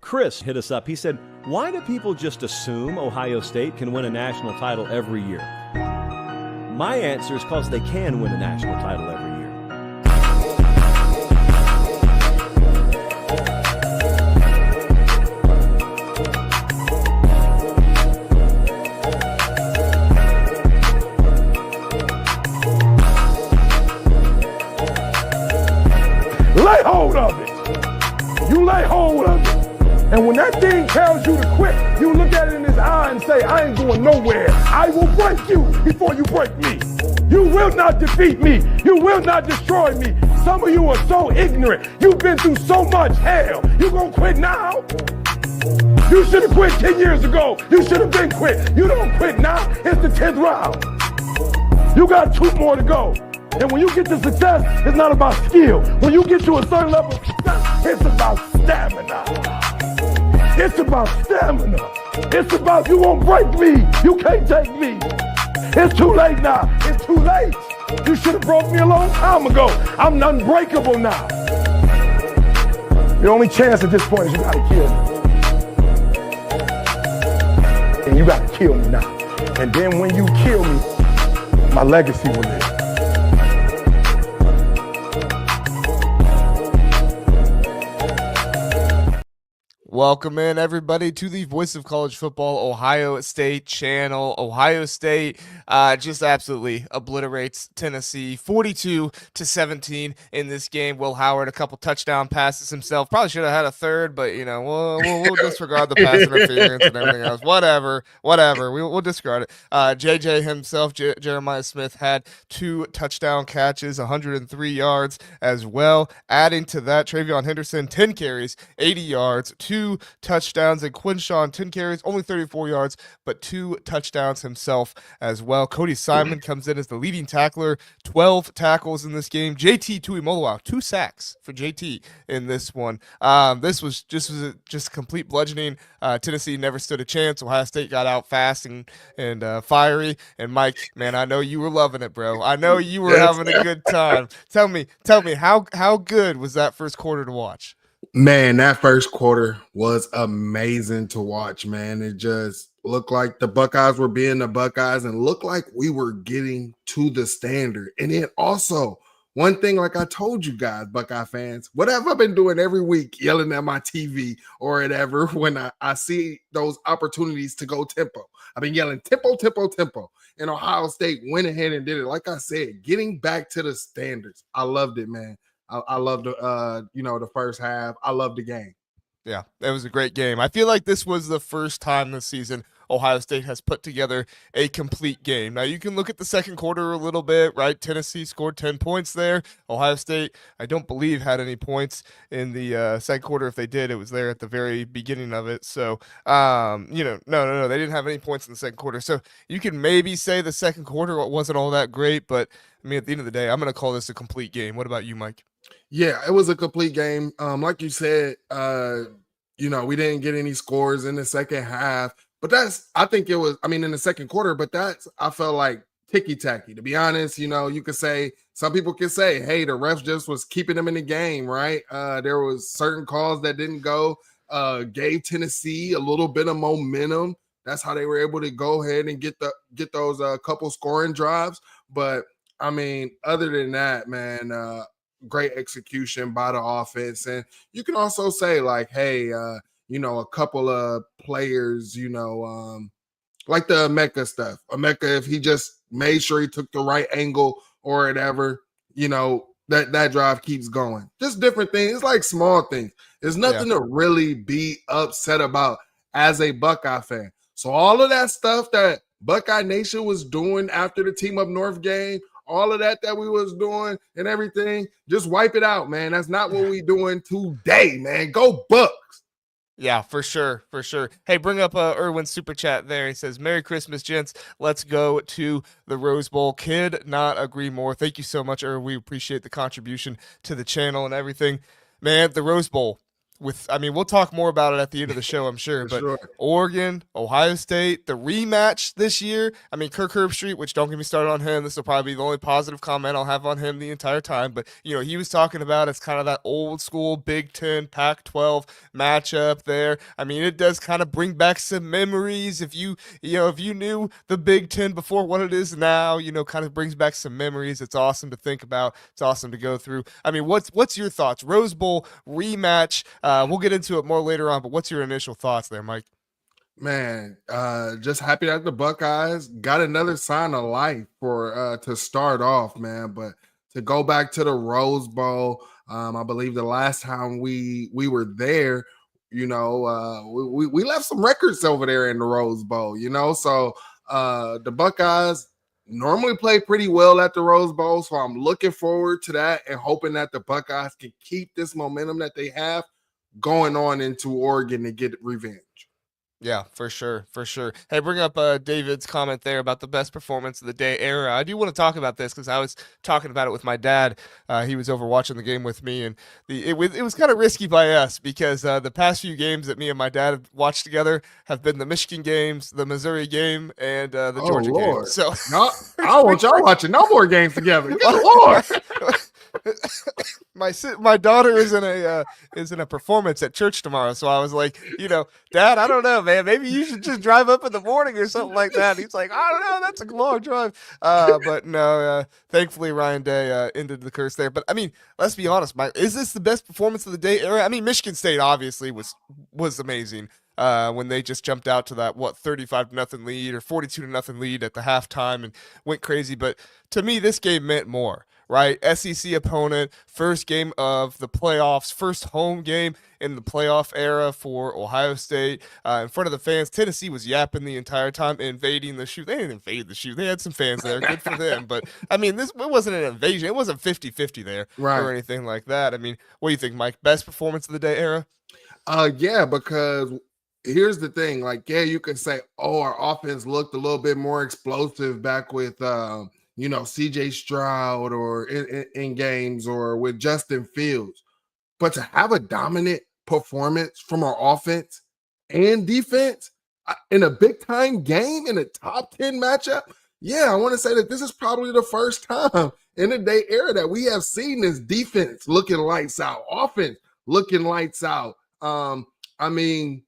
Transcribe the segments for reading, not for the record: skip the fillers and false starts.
Chris hit us up. He said, why do people just assume Ohio State can win a national title every year? My answer is because they can win a national title every year. Lay hold of it. You lay hold of it. And when that thing tells you to quit, you look at it in his eye and say, I ain't going nowhere. I will break you before you break me. You will not defeat me. You will not destroy me. Some of you are so ignorant. You've been through so much hell. You gonna quit now? You should have quit 10 years ago. You should have been quit. You don't quit now. It's the 10th round. You got 2 more to go. And when you get to success, it's not about skill. When you get to a certain level of success, it's about stamina. It's about stamina. It's about you won't break me. You can't take me. It's too late now. It's too late. You should have broke me a long time ago. I'm unbreakable now. The only chance at this point is you gotta kill me. And you gotta kill me now. And then when you kill me, my legacy will live. Welcome in, everybody, to the Voice of College Football Ohio State channel. Ohio State just absolutely obliterates Tennessee 42-17 in this game. Will Howard, a couple touchdown passes himself. Probably should have had a third, but, you know, we'll disregard the pass interference and everything else. Whatever. We'll disregard it. JJ himself, Jeremiah Smith, had 2 touchdown catches, 103 yards as well. Adding to that, Travion Henderson, 10 carries, 80 yards, 2 touchdowns, and Quinshawn, 10 carries, only 34 yards, but 2 touchdowns himself as well. Cody Simon comes in as the leading tackler, 12 tackles in this game. JT Tuimoloau, 2 sacks for JT in this one. This was just complete bludgeoning. Tennessee never stood a chance. Ohio State got out fast and fiery. And Mike, man, I know you were loving it, bro. I know you were having a good time. Tell me, how good was that first quarter to watch? Man, that first quarter was amazing to watch, man. It just looked like the Buckeyes were being the Buckeyes and looked like we were getting to the standard. And then also, one thing, like I told you guys, Buckeye fans, what have I been doing every week, yelling at my TV or whatever when I see those opportunities to go tempo? I've been yelling tempo. And Ohio State went ahead and did it. Like I said, getting back to the standards. I loved it, man. I loved the first half. I loved the game. Yeah, it was a great game. I feel like this was the first time this season Ohio State has put together a complete game. Now, you can look at the second quarter a little bit, right? Tennessee scored 10 points there. Ohio State, I don't believe, had any points in the second quarter. If they did, it was there at the very beginning of it. So, no, they didn't have any points in the second quarter. So you can maybe say the second quarter wasn't all that great, but, I mean, at the end of the day, I'm going to call this a complete game. What about you, Mike? Yeah, it was a complete game. Like you said, we didn't get any scores in the second half, but in the second quarter, but I felt like ticky-tacky, to be honest. You could say, some people could say, hey, the refs just was keeping them in the game, right? There was certain calls that didn't go, gave Tennessee a little bit of momentum. That's how they were able to go ahead and get those couple scoring drives. But I mean, other than that, man, great execution by the offense. And you can also say, like, hey, a couple of players, like the Emeka stuff. Emeka, if he just made sure he took the right angle or whatever, that drive keeps going. Just different things. It's like small things. There's nothing to really be upset about as a Buckeye fan. So all of that stuff that Buckeye Nation was doing after the Team Up North game, all of that we was doing and everything, just wipe it out, man. That's not what we doing today, man. Go Bucks. Yeah, for sure. Hey, bring up Erwin's super chat there. He says, Merry Christmas, gents. Let's go to the Rose Bowl. Kid not agree more. Thank you so much, Erwin. We appreciate the contribution to the channel and everything. Man, the Rose Bowl. we'll talk more about it at the end of the show, I'm sure. For But sure. Oregon, Ohio State, the rematch this year. I mean, Kirk Herbstreit, which don't get me started on him. This will probably be the only positive comment I'll have on him the entire time. But he was talking about it's kind of that old school Big Ten, Pac-12 matchup there. I mean, it does kind of bring back some memories. If you knew the Big Ten before what it is now, kind of brings back some memories. It's awesome to think about. It's awesome to go through. I mean, what's your thoughts? Rose Bowl rematch. We'll get into it more later on, but what's your initial thoughts there, Mike? Man, just happy that the Buckeyes got another sign of life for to start off, man. But to go back to the Rose Bowl, I believe the last time we were there, we left some records over there in the Rose Bowl, So the Buckeyes normally play pretty well at the Rose Bowl, so I'm looking forward to that and hoping that the Buckeyes can keep this momentum that they have going on into Oregon to get revenge. Yeah, for sure, for sure. Hey, bring up David's comment there about the best performance of the day era. I do want to talk about this because I was talking about it with my dad. He was over watching the game with me, and it was kind of risky by us because the past few games that me and my dad have watched together have been the Michigan games, the Missouri game, and the Georgia game. So no, I don't want y'all watching no more games together. Good Lord. My daughter is in a performance at church tomorrow, so I was like, Dad, I don't know, man, maybe you should just drive up in the morning or something like that. He's like, I don't know, that's a long drive. But no, thankfully Ryan Day ended the curse there. But I mean, let's be honest, Mike, is this the best performance of the day era? I mean, Michigan State obviously was amazing. When they just jumped out to that 35-0 lead or 42-0 lead at the halftime and went crazy. But to me, this game meant more, right? SEC opponent, first game of the playoffs, first home game in the playoff era for Ohio State in front of the fans. Tennessee was yapping the entire time, invading the shoe. They didn't invade the shoe. They had some fans there. Good for them. But, I mean, it wasn't an invasion. It wasn't 50-50 there or anything like that. I mean, what do you think, Mike? Best performance of the day era? Yeah, because here's the thing. Like, yeah, you can say, our offense looked a little bit more explosive back with CJ Stroud or in games or with Justin Fields. But to have a dominant performance from our offense and defense in a big-time game in a top 10 matchup, yeah, I want to say that this is probably the first time in the day era that we have seen this defense looking lights out, offense looking lights out. I mean,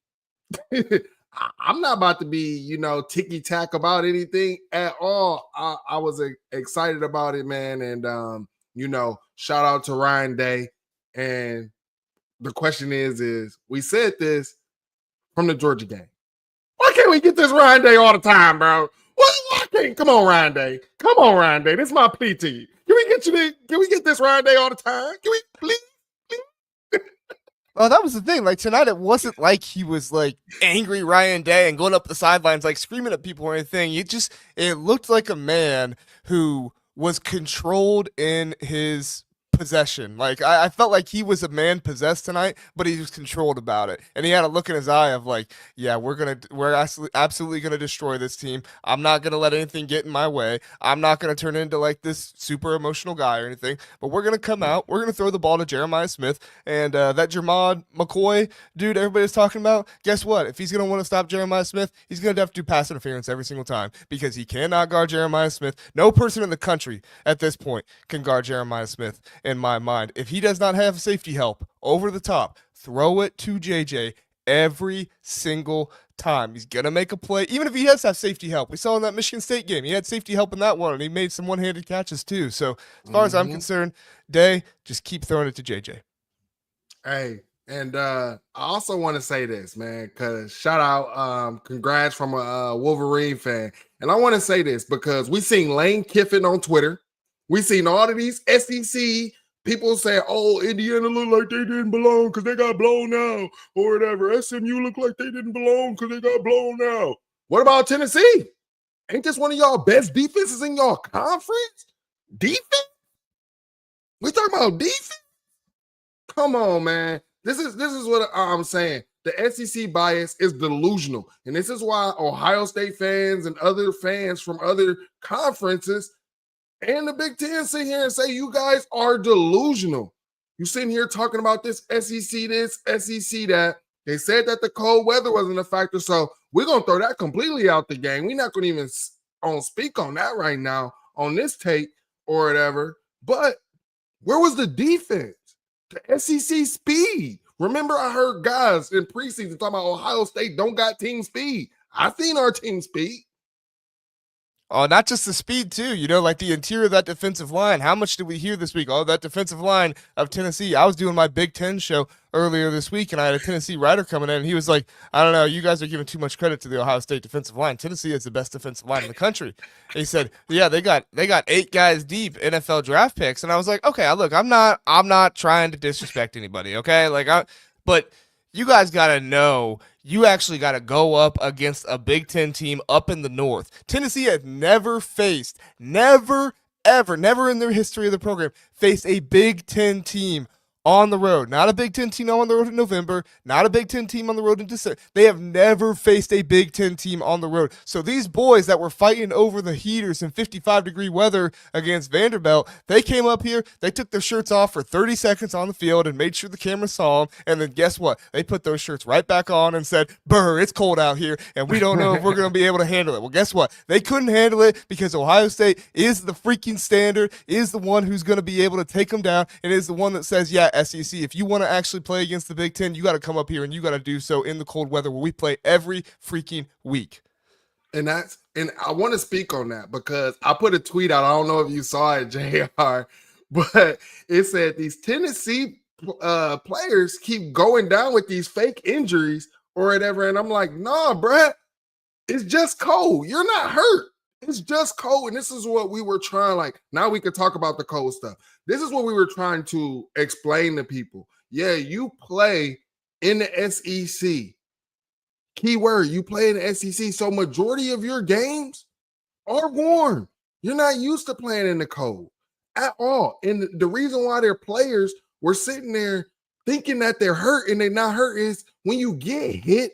I'm not about to be, ticky-tack about anything at all. I was excited about it, man. And, shout out to Ryan Day. And the question is we said this from the Georgia game. Why can't we get this Ryan Day all the time, bro? Why can't? Come on, Ryan Day. Come on, Ryan Day. This is my plea to you. Can we get this Ryan Day all the time? Can we please? Well, that was the thing. Like tonight, it wasn't like he was like angry Ryan Day and going up the sidelines, like screaming at people or anything. It looked like a man who was controlled in his possession. Like I felt like he was a man possessed tonight, but he was controlled about it. And he had a look in his eye of like, yeah, we're absolutely gonna destroy this team. I'm not gonna let anything get in my way. I'm not gonna turn into like this super emotional guy or anything. But we're gonna come out. We're gonna throw the ball to Jeremiah Smith and that Jermod McCoy dude everybody's talking about. Guess what? If he's gonna want to stop Jeremiah Smith, he's gonna have to do pass interference every single time because he cannot guard Jeremiah Smith. No person in the country at this point can guard Jeremiah Smith. In my mind, if he does not have safety help over the top, throw it to JJ every single time. He's gonna make a play, even if he does have safety help. We saw in that Michigan State game, he had safety help in that one, and he made some one-handed catches too. So as far as I'm concerned, Day, just keep throwing it to JJ. Hey, and I also want to say this, man, because shout out, congrats from a Wolverine fan. And I want to say this because we seen Lane Kiffin on Twitter. We seen all of these SEC people say, Indiana look like they didn't belong because they got blown out or whatever. SMU look like they didn't belong because they got blown out. What about Tennessee? Ain't this one of y'all best defenses in y'all conference? Defense? We talking about defense? Come on, man. This is what I'm saying. The SEC bias is delusional. And this is why Ohio State fans and other fans from other conferences and the Big Ten sit here and say you guys are delusional. You sitting here talking about this, SEC that. They said that the cold weather wasn't a factor, so we're going to throw that completely out the game. We're not going to even speak on that right now on this tape or whatever. But where was the defense? The SEC speed. Remember, I heard guys in preseason talking about Ohio State don't got team speed. I seen our team speed. Oh, not just the speed, too. You know, like the interior of that defensive line. How much did we hear this week? Oh, that defensive line of Tennessee. I was doing my Big Ten show earlier this week, and I had a Tennessee writer coming in, and he was like, I don't know, you guys are giving too much credit to the Ohio State defensive line. Tennessee is the best defensive line in the country. And he said, yeah, they got 8 guys deep NFL draft picks. And I was like, okay, look, I'm not trying to disrespect anybody, okay? But you guys got to know you actually got to go up against a Big Ten team up in the North. Tennessee has never in their history of the program, faced a Big Ten team on the road. Not a Big Ten team on the road in November, not a Big Ten team on the road in December. They have never faced a Big Ten team on the road. So these boys that were fighting over the heaters in 55-degree weather against Vanderbilt, they came up here, they took their shirts off for 30 seconds on the field and made sure the camera saw them, and then guess what? They put those shirts right back on and said, "Brr, it's cold out here, and we don't know if we're going to be able to handle it." Well, guess what? They couldn't handle it because Ohio State is the freaking standard, is the one who's going to be able to take them down, and is the one that says, yeah, SEC, if you want to actually play against the Big Ten, you got to come up here and you got to do so in the cold weather where we play every freaking week. And I want to speak on that because I put a tweet out. I don't know if you saw it, JR, but it said these Tennessee players keep going down with these fake injuries or whatever. And I'm like, nah, bruh, it's just cold. You're not hurt. It's just cold. And this is what we were trying, like, now we could talk about the cold stuff. This is what we were trying to explain to people. Yeah, you play in the SEC. Keyword, you play in the SEC. So majority of your games are warm. You're not used to playing in the cold at all. And the reason why their players were sitting there thinking that they're hurt and they're not hurt is when you get hit,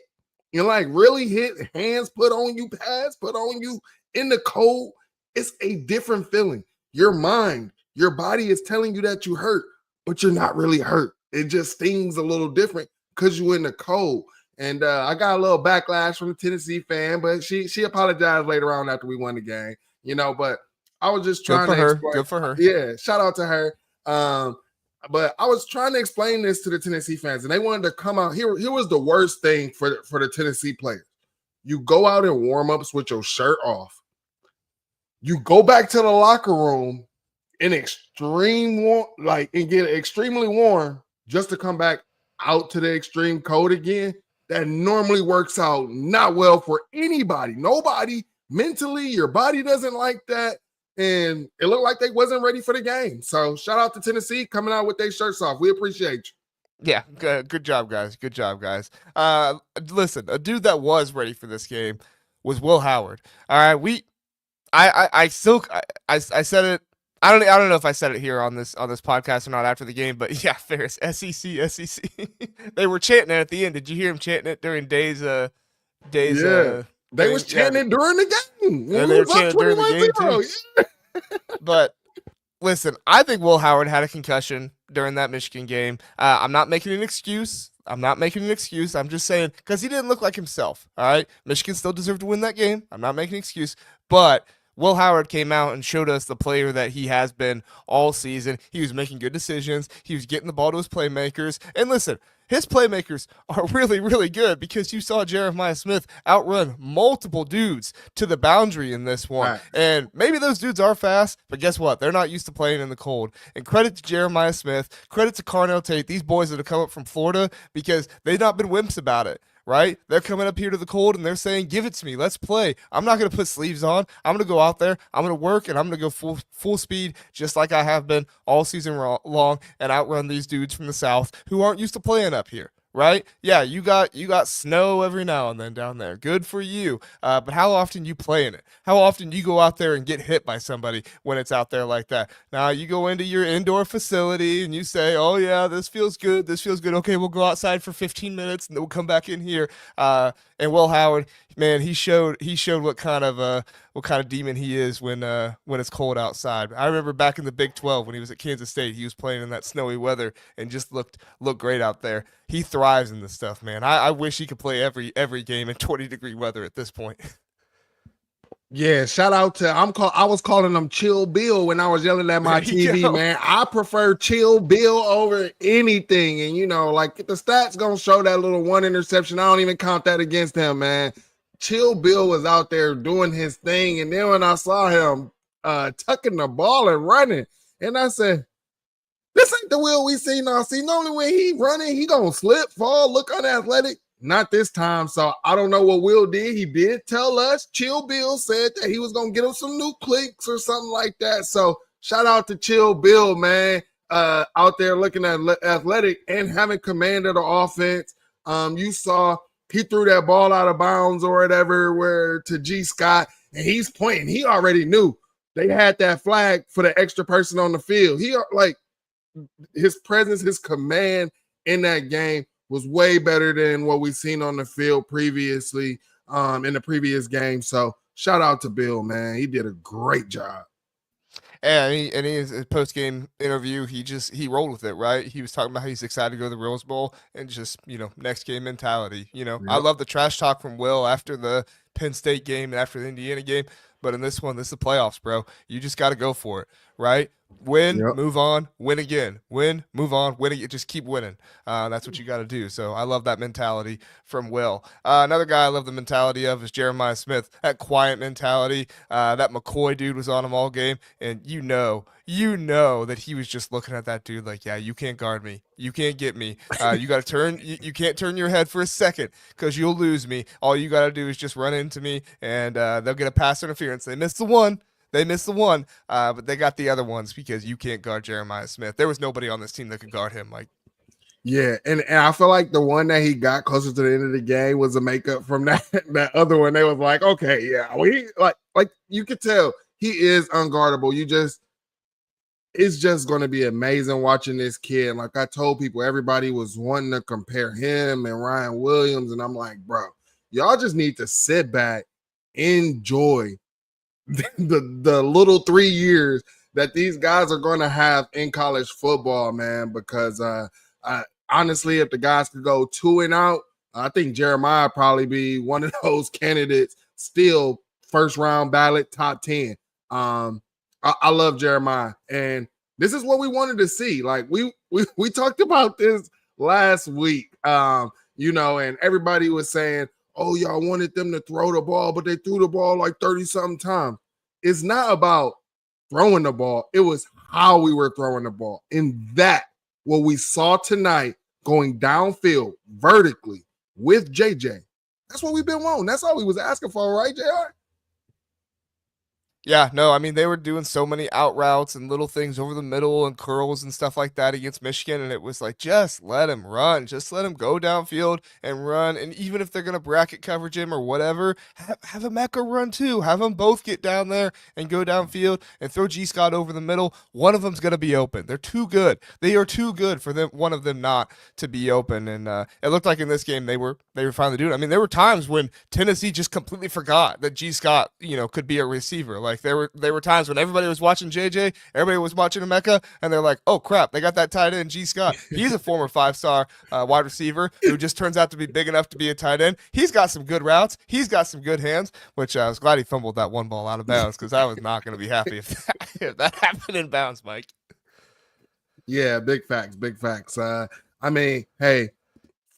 you're like really hit, hands put on you, pads put on you in the cold, it's a different feeling. Your mind, your body is telling you that you hurt, but you're not really hurt. It just stings a little different because you're in the cold. And I got a little backlash from the Tennessee fan, but she apologized later on after we won the game, you know, but I was just trying to explain. Good for her. Yeah, shout out to her. But I was trying to explain this to the Tennessee fans, and they wanted to come out. Here was the worst thing for the Tennessee players. You go out in warm-ups with your shirt off. You go back to the locker room in extreme warm, and get extremely warm just to come back out to the extreme cold again. That normally works out not well for anybody. Nobody mentally, your body doesn't like that. And it looked like they wasn't ready for the game. So shout out to Tennessee coming out with their shirts off. We appreciate you. Yeah, good job, guys. Good job, guys. Listen, a dude that was ready for this game was Will Howard. All right, I said it. I don't know if I said it here on this podcast or not after the game, but yeah, Ferris, SEC. They were chanting it at the end. Did you hear him chanting it during Days? Yeah, they was chanting it during the game. And they were chanting it during the game too. Yeah. But listen, I think Will Howard had a concussion during that Michigan game. I'm not making an excuse. I'm just saying because he didn't look like himself. All right, Michigan still deserved to win that game. I'm not making an excuse, but Will Howard came out and showed us the player that he has been all season. He was making good decisions. He was getting the ball to his playmakers. And listen, his playmakers are really, really good because you saw Jeremiah Smith outrun multiple dudes to the boundary in this one. Right. And maybe those dudes are fast, but guess what? They're not used to playing in the cold. And credit to Jeremiah Smith, credit to Carnell Tate, these boys that have come up from Florida because they've not been wimps about it. Right? They're coming up here to the cold and they're saying, give it to me. Let's play. I'm not going to put sleeves on. I'm going to go out there. I'm going to work and I'm going to go full speed just like I have been all season long and outrun these dudes from the South who aren't used to playing up here. right? Yeah, you got snow every now and then down there. Good for you. But how often you play in it? How often you go out there and get hit by somebody when it's out there like that? Now you go into your indoor facility and you say, "Oh yeah, this feels good. This feels good. Okay, we'll go outside for 15 minutes and then we'll come back in here." And Will Howard, man, he showed what kind of demon he is when it's cold outside. I remember back in the Big 12 when he was at Kansas State, he was playing in that snowy weather and just looked great out there. He thrives in this stuff, man. I wish he could play every game in 20-degree weather at this point. Yeah, shout out to I was calling him Chill Bill when I was yelling at my TV, man. I prefer Chill Bill over anything. And like the stats gonna show that little one interception. I don't even count that against him, man. Chill Bill was out there doing his thing. And then when I saw him tucking the ball and running, and I said, this ain't the Will we seen all season. Only when he running, he gonna slip, fall, look unathletic. Not this time. So I don't know what Will did. He did tell us. Chill Bill said that he was going to get him some new clicks or something like that. So shout out to Chill Bill, man, out there looking at athletic and having command of the offense. You saw he threw that ball out of bounds or whatever to G. Scott, and he's pointing. He already knew they had that flag for the extra person on the field. He like his presence, his command in that game was way better than what we've seen on the field previously in the previous game. So shout out to Bill, man. He did a great job. And his post-game interview, he rolled with it, right? He was talking about how he's excited to go to the Rose Bowl and just, next game mentality. Yep. I love the trash talk from Will after the Penn State game and after the Indiana game. But in this one, this is the playoffs, bro. You just got to go for it, right? Win, move on, win again. Win, move on, win again. Just keep winning. That's what you got to do. So I love that mentality from Will. Another guy I love the mentality of is Jeremiah Smith. That quiet mentality. That McCoy dude was on him all game, and you know that he was just looking at that dude like, yeah, you can't guard me. You can't get me. You got to turn. You can't turn your head for a second because you'll lose me. All you got to do is just run into me, and they'll get a pass interference. They missed the one. But they got the other ones because you can't guard Jeremiah Smith. There was nobody on this team that could guard him, Mike. Yeah, and I feel like the one that he got closer to the end of the game was a makeup from that other one. They was like, okay, yeah, we like you could tell he is unguardable. It's just going to be amazing watching this kid. Like I told people, everybody was wanting to compare him and Ryan Williams, and I'm like, bro, y'all just need to sit back, enjoy the little 3 years that these guys are going to have in college football, man, because honestly, if the guys could go 2 and out, I think Jeremiah probably be one of those candidates, still first round ballot, top 10. I love Jeremiah, and this is what we wanted to see. Like we talked about this last week, and everybody was saying, oh, y'all wanted them to throw the ball, but they threw the ball like 30-something times. It's not about throwing the ball. It was how we were throwing the ball. And that, what we saw tonight, going downfield vertically with JJ, that's what we've been wanting. That's all we was asking for, right, JR? Yeah, no, I mean, they were doing so many out routes and little things over the middle and curls and stuff like that against Michigan, and it was like, just let him run. Just let him go downfield and run, and even if they're going to bracket coverage him or whatever, have Emeka run too. Have them both get down there and go downfield and throw G. Scott over the middle. One of them's going to be open. They're too good. They are too good for one of them not to be open, and it looked like in this game they were finally doing it. I mean, there were times when Tennessee just completely forgot that G. Scott, could be a receiver. Like, there were times when everybody was watching JJ, everybody was watching Emeka, and they're like, oh crap, they got that tight end G. Scott. He's a former 5-star wide receiver who just turns out to be big enough to be a tight end. He's got some good routes. He's got some good hands, which I was glad he fumbled that one ball out of bounds because I was not going to be happy if that happened in bounds, Mike. Yeah, big facts. I mean, hey,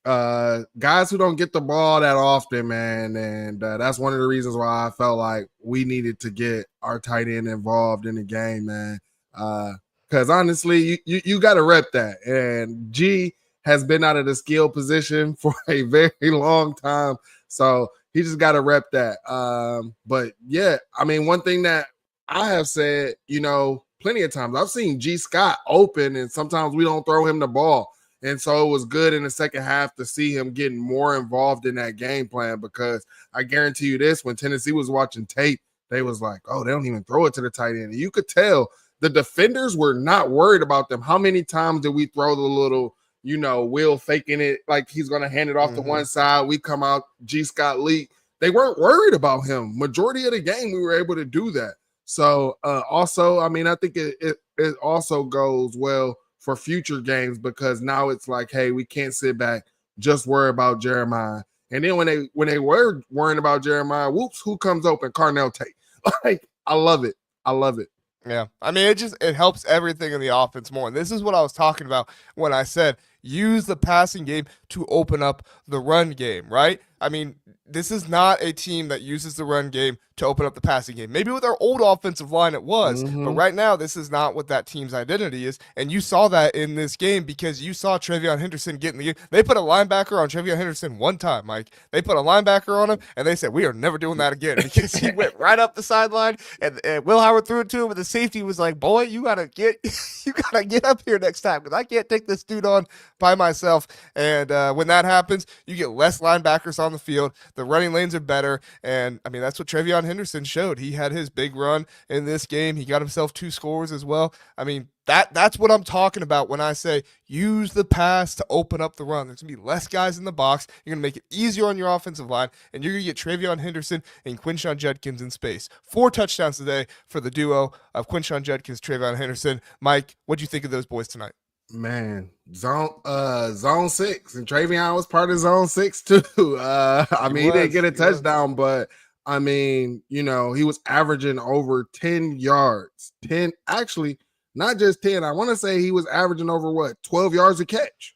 guys who don't get the ball that often, man, and that's one of the reasons why I felt like we needed to get our tight end involved in the game, man. Because honestly, you got to rep that, and G has been out of the skill position for a very long time, so he just got to rep that. But yeah, I mean, one thing that I have said, plenty of times, I've seen G. Scott open, and sometimes we don't throw him the ball. And so it was good in the second half to see him getting more involved in that game plan, because I guarantee you this, when Tennessee was watching tape, they was like, oh, they don't even throw it to the tight end. And you could tell the defenders were not worried about them. How many times did we throw the little, Will faking it like he's going to hand it off to one side? We come out, G. Scott leak. They weren't worried about him. Majority of the game, we were able to do that. So also, I mean, I think it also goes well for future games, because now it's like, hey, we can't sit back, just worry about Jeremiah. And then when they were worrying about Jeremiah, whoops, who comes open? Carnell Tate. Like, I love it. I love it. Yeah. I mean, it helps everything in the offense more. And this is what I was talking about when I said use the passing game to open up the run game, right? I mean, this is not a team that uses the run game to open up the passing game. Maybe with our old offensive line it was, but right now this is not what that team's identity is. And you saw that in this game, because you saw Travion Henderson get in the game. They put a linebacker on Travion Henderson one time, Mike. They put a linebacker on him, and they said, we are never doing that again, because he went right up the sideline, and Will Howard threw it to him, and the safety was like, boy, you gotta get up here next time, because I can't take this dude on by myself. And when that happens, you get less linebackers on the field. The running lanes are better, and I mean, that's what Travion Henderson showed. He had his big run in this game. He got himself 2 scores as well. I mean, that's what I'm talking about when I say use the pass to open up the run. There's going to be less guys in the box. You're going to make it easier on your offensive line, and you're going to get Travion Henderson and Quinshon Judkins in space. 4 touchdowns today for the duo of Quinshon Judkins, Travion Henderson. Mike, what do you think of those boys tonight? Man, zone 6, and Travion was part of zone 6 too. I mean, he didn't get a touchdown, but I mean, he was averaging over 10 yards. 10, actually, not just 10. I want to say he was averaging over 12 yards a catch.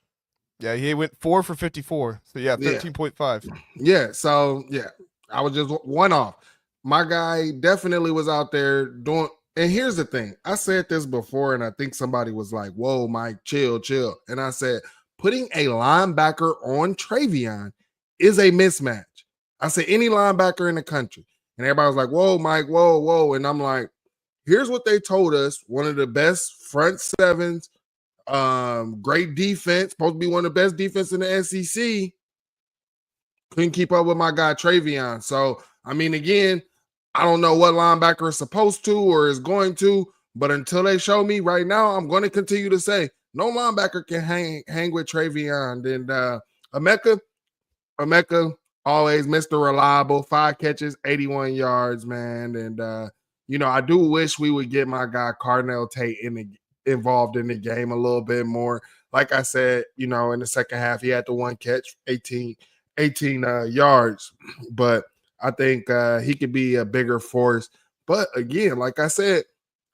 Yeah, he went 4 for 54. So yeah, 13.5. Yeah. So yeah, I was just one off. My guy definitely was out there doing. And here's the thing. I said this before, and I think somebody was like, whoa, Mike, chill. And I said, putting a linebacker on Travion is a mismatch. I said, any linebacker in the country. And everybody was like, whoa, Mike, whoa. And I'm like, here's what they told us. One of the best front sevens, great defense, supposed to be one of the best defense in the SEC. Couldn't keep up with my guy Travion. So, I mean, again, I don't know what linebacker is supposed to or is going to, but until they show me right now, I'm going to continue to say no linebacker can hang with Travion. And Emeka, always Mr. Reliable, 5 catches, 81 yards, man. And I do wish we would get my guy Carnell Tate involved in the game a little bit more. Like I said, in the second half, he had the 1 catch, 18 yards, but I think he could be a bigger force. But again, like I said,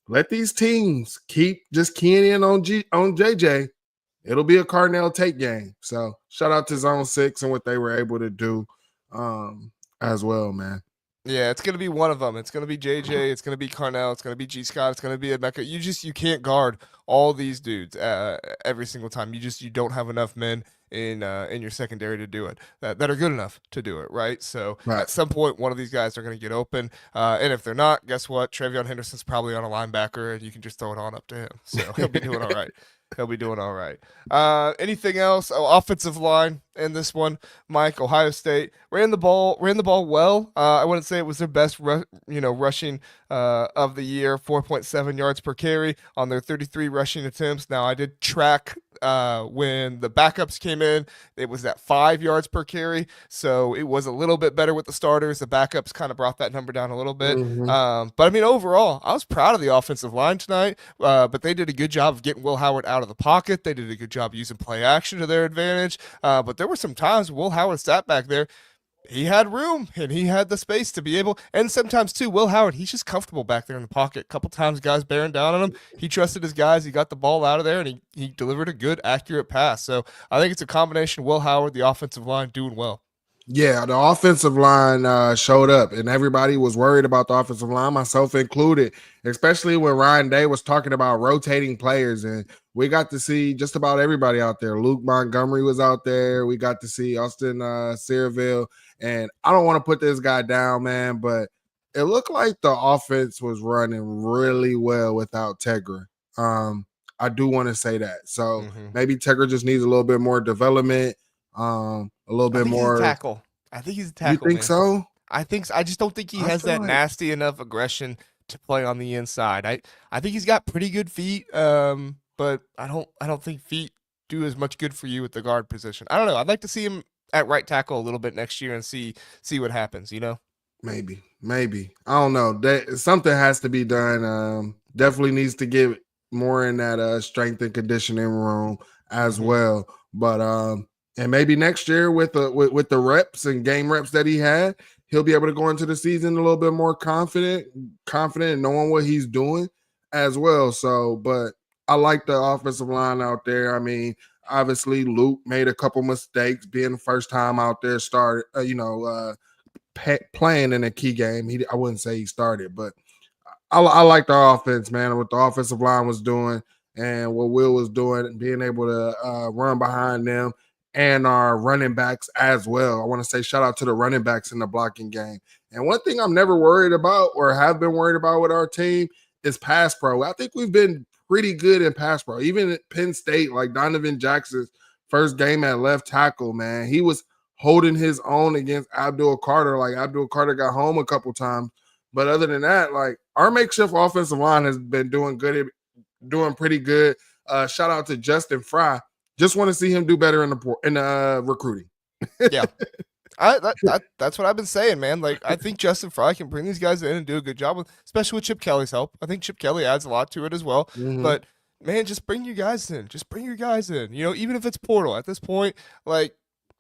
let these teams keep just keying in on JJ. It'll be a Carnell Tate game. So shout out to Zone 6 and what they were able to do as well, man. Yeah, it's going to be one of them. It's going to be JJ. It's going to be Carnell. It's going to be G. Scott. It's going to be Emeka. You can't guard all these dudes every single time. You don't have enough men in your secondary to do it that are good enough to do it, right? So at some point, one of these guys are going to get open, and if they're not, guess what? Travion Henderson's probably on a linebacker, and you can just throw it on up to him. So he'll be doing all right. He'll be doing all right. Anything else? Offensive line in this one, Mike. Ohio State ran the ball well. I wouldn't say it was their best, rushing of the year. 4.7 yards per carry on their 33 rushing attempts. Now I did track when the backups came in. It was at 5 yards per carry, so it was a little bit better with the starters. The backups kind of brought that number down a little bit. But I mean, overall, I was proud of the offensive line tonight. But they did a good job of getting Will Howard out of the pocket. They did a good job using play action to their advantage. But there were some times Will Howard sat back there. He had room and he had the space to be able, and sometimes too, Will Howard, he's just comfortable back there in the pocket. A couple times guys bearing down on him. He trusted his guys. He got the ball out of there and he delivered a good, accurate pass. So I think it's a combination of Will Howard, the offensive line doing well. Yeah, the offensive line showed up, and everybody was worried about the offensive line, myself included, especially when Ryan Day was talking about rotating players, and we got to see just about everybody out there. Luke Montgomery was out there. We got to see Austin Searville, and I don't want to put this guy down, man, but it looked like the offense was running really well without Tegra. I do want to say that. So maybe Tegra just needs a little bit more development, a little bit more. He's a tackle. I think he's a tackle. You think man. so? I think so. I just don't think he has that nasty enough aggression to play on the inside. I think he's got pretty good feet, but I don't think feet do as much good for you at the guard position. I don't know. I'd like to see him at right tackle a little bit next year and see what happens. Maybe. I don't know. Something has to be done. Definitely needs to get more in that strength and conditioning room as well. But and maybe next year with the reps and game reps that he had, he'll be able to go into the season a little bit more confident and knowing what he's doing as well. So, but I like the offensive line out there. I mean, obviously Luke made a couple mistakes being the first time out there playing in a key game. I wouldn't say he started, but I like the offense, man, what the offensive line was doing and what Will was doing, being able to run behind them and our running backs as well. I want to say shout out to the running backs in the blocking game. And one thing I'm never worried about or have been worried about with our team is pass pro. I think we've been pretty good in pass pro. Even at Penn State, like Donovan Jackson's first game at left tackle, man, he was holding his own against Abdul Carter. Like Abdul Carter got home a couple times. But other than that, like our makeshift offensive line has been doing pretty good. Shout out to Justin Fry. Just want to see him do better in the recruiting. Yeah. That's what I've been saying, man. Like, I think Justin Fry can bring these guys in and do a good job, especially with Chip Kelly's help. I think Chip Kelly adds a lot to it as well. But, man, just bring your guys in. Even if it's portal at this point, like,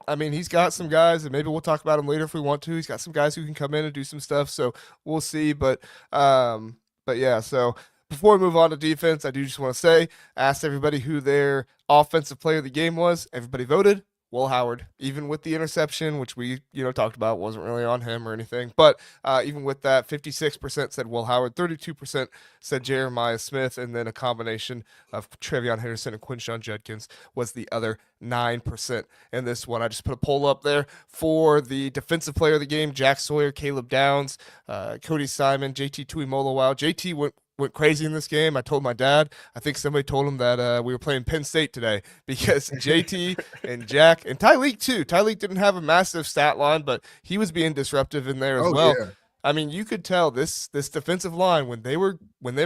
I mean, he's got some guys, and maybe we'll talk about him later if we want to. He's got some guys who can come in and do some stuff, so we'll see. But yeah, so before we move on to defense, I do just want to say, asked everybody who their offensive player of the game was. Everybody voted Will Howard, even with the interception, which we talked about, wasn't really on him or anything. But even with that, 56% said Will Howard, 32% said Jeremiah Smith, and then a combination of Trevion Henderson and Quinshon Judkins was the other 9% in this one. I just put a poll up there for the defensive player of the game: Jack Sawyer, Caleb Downs, Cody Simon, JT Tuimoloau. JT went crazy in this game. I told my dad, I think somebody told him that we were playing Penn State today because JT and Jack and Tyleek too. Tyleek didn't have a massive stat line, but he was being disruptive in there as well. Yeah. I mean, you could tell this defensive line when they were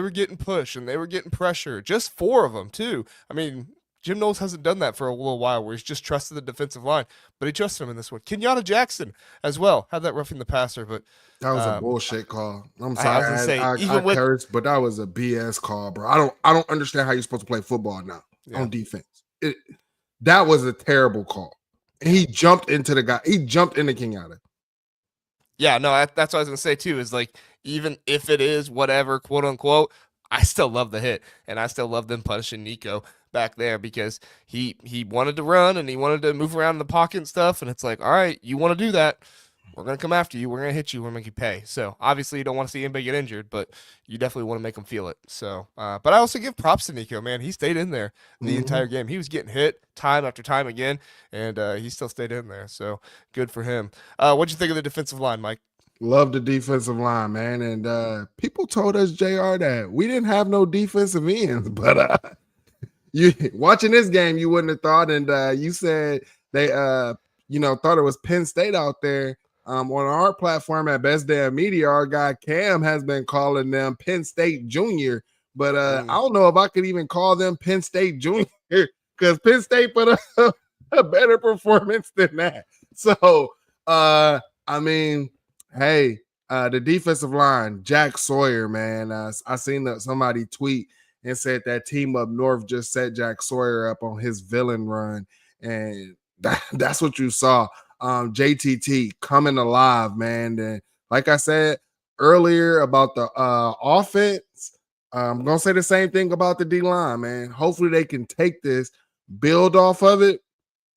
getting pushed and they were getting pressure, just 4 of them too. I mean, Jim Knowles hasn't done that for a little while where he's just trusted the defensive line, but he trusted him in this one. Kenyatta Jackson as well had that roughing the passer, but that was a bullshit call. I'm sorry. I cursed, but that was a BS call, bro. I don't understand how you're supposed to play football now on defense. That was a terrible call. And he jumped into the guy. He jumped into Kenyatta. Yeah, no, that's what I was going to say too, is like, even if it is whatever, quote unquote, I still love the hit, and I still love them punishing Nico back there because he wanted to run and he wanted to move around in the pocket and stuff, and it's like, all right, you want to do that, we're going to come after you, we're going to hit you, we're going to make you pay. So obviously you don't want to see anybody get injured, but you definitely want to make them feel it. So but I also give props to Nico, man. He stayed in there the entire game. He was getting hit time after time again, and he still stayed in there, so good for him. What'd you think of the defensive line, Mike? Love the defensive line, man. And people told us, JR, that we didn't have no defensive ends. But you watching this game, you wouldn't have thought. And you said they, thought it was Penn State out there. On our platform at Best Damn Media, our guy Cam has been calling them Penn State Junior. But I don't know if I could even call them Penn State Junior because Penn State put a better performance than that. So, I mean, hey, the defensive line, Jack Sawyer, man. I seen somebody tweet and said that team up north just set Jack Sawyer up on his villain run, and that's what you saw. JTT coming alive, man. And like I said earlier about the offense, I'm gonna say the same thing about the D-line, man. Hopefully they can take this, build off of it,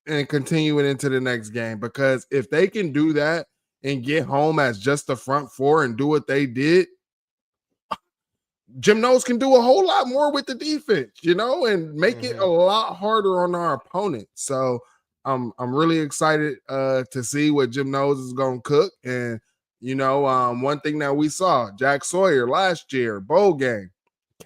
and continue it into the next game. Because if they can do that and get home as just the front 4 and do what they did, Jim Knowles can do a whole lot more with the defense, and make it a lot harder on our opponent. So I'm really excited to see what Jim Knowles is going to cook. And, one thing that we saw, Jack Sawyer last year, bowl game,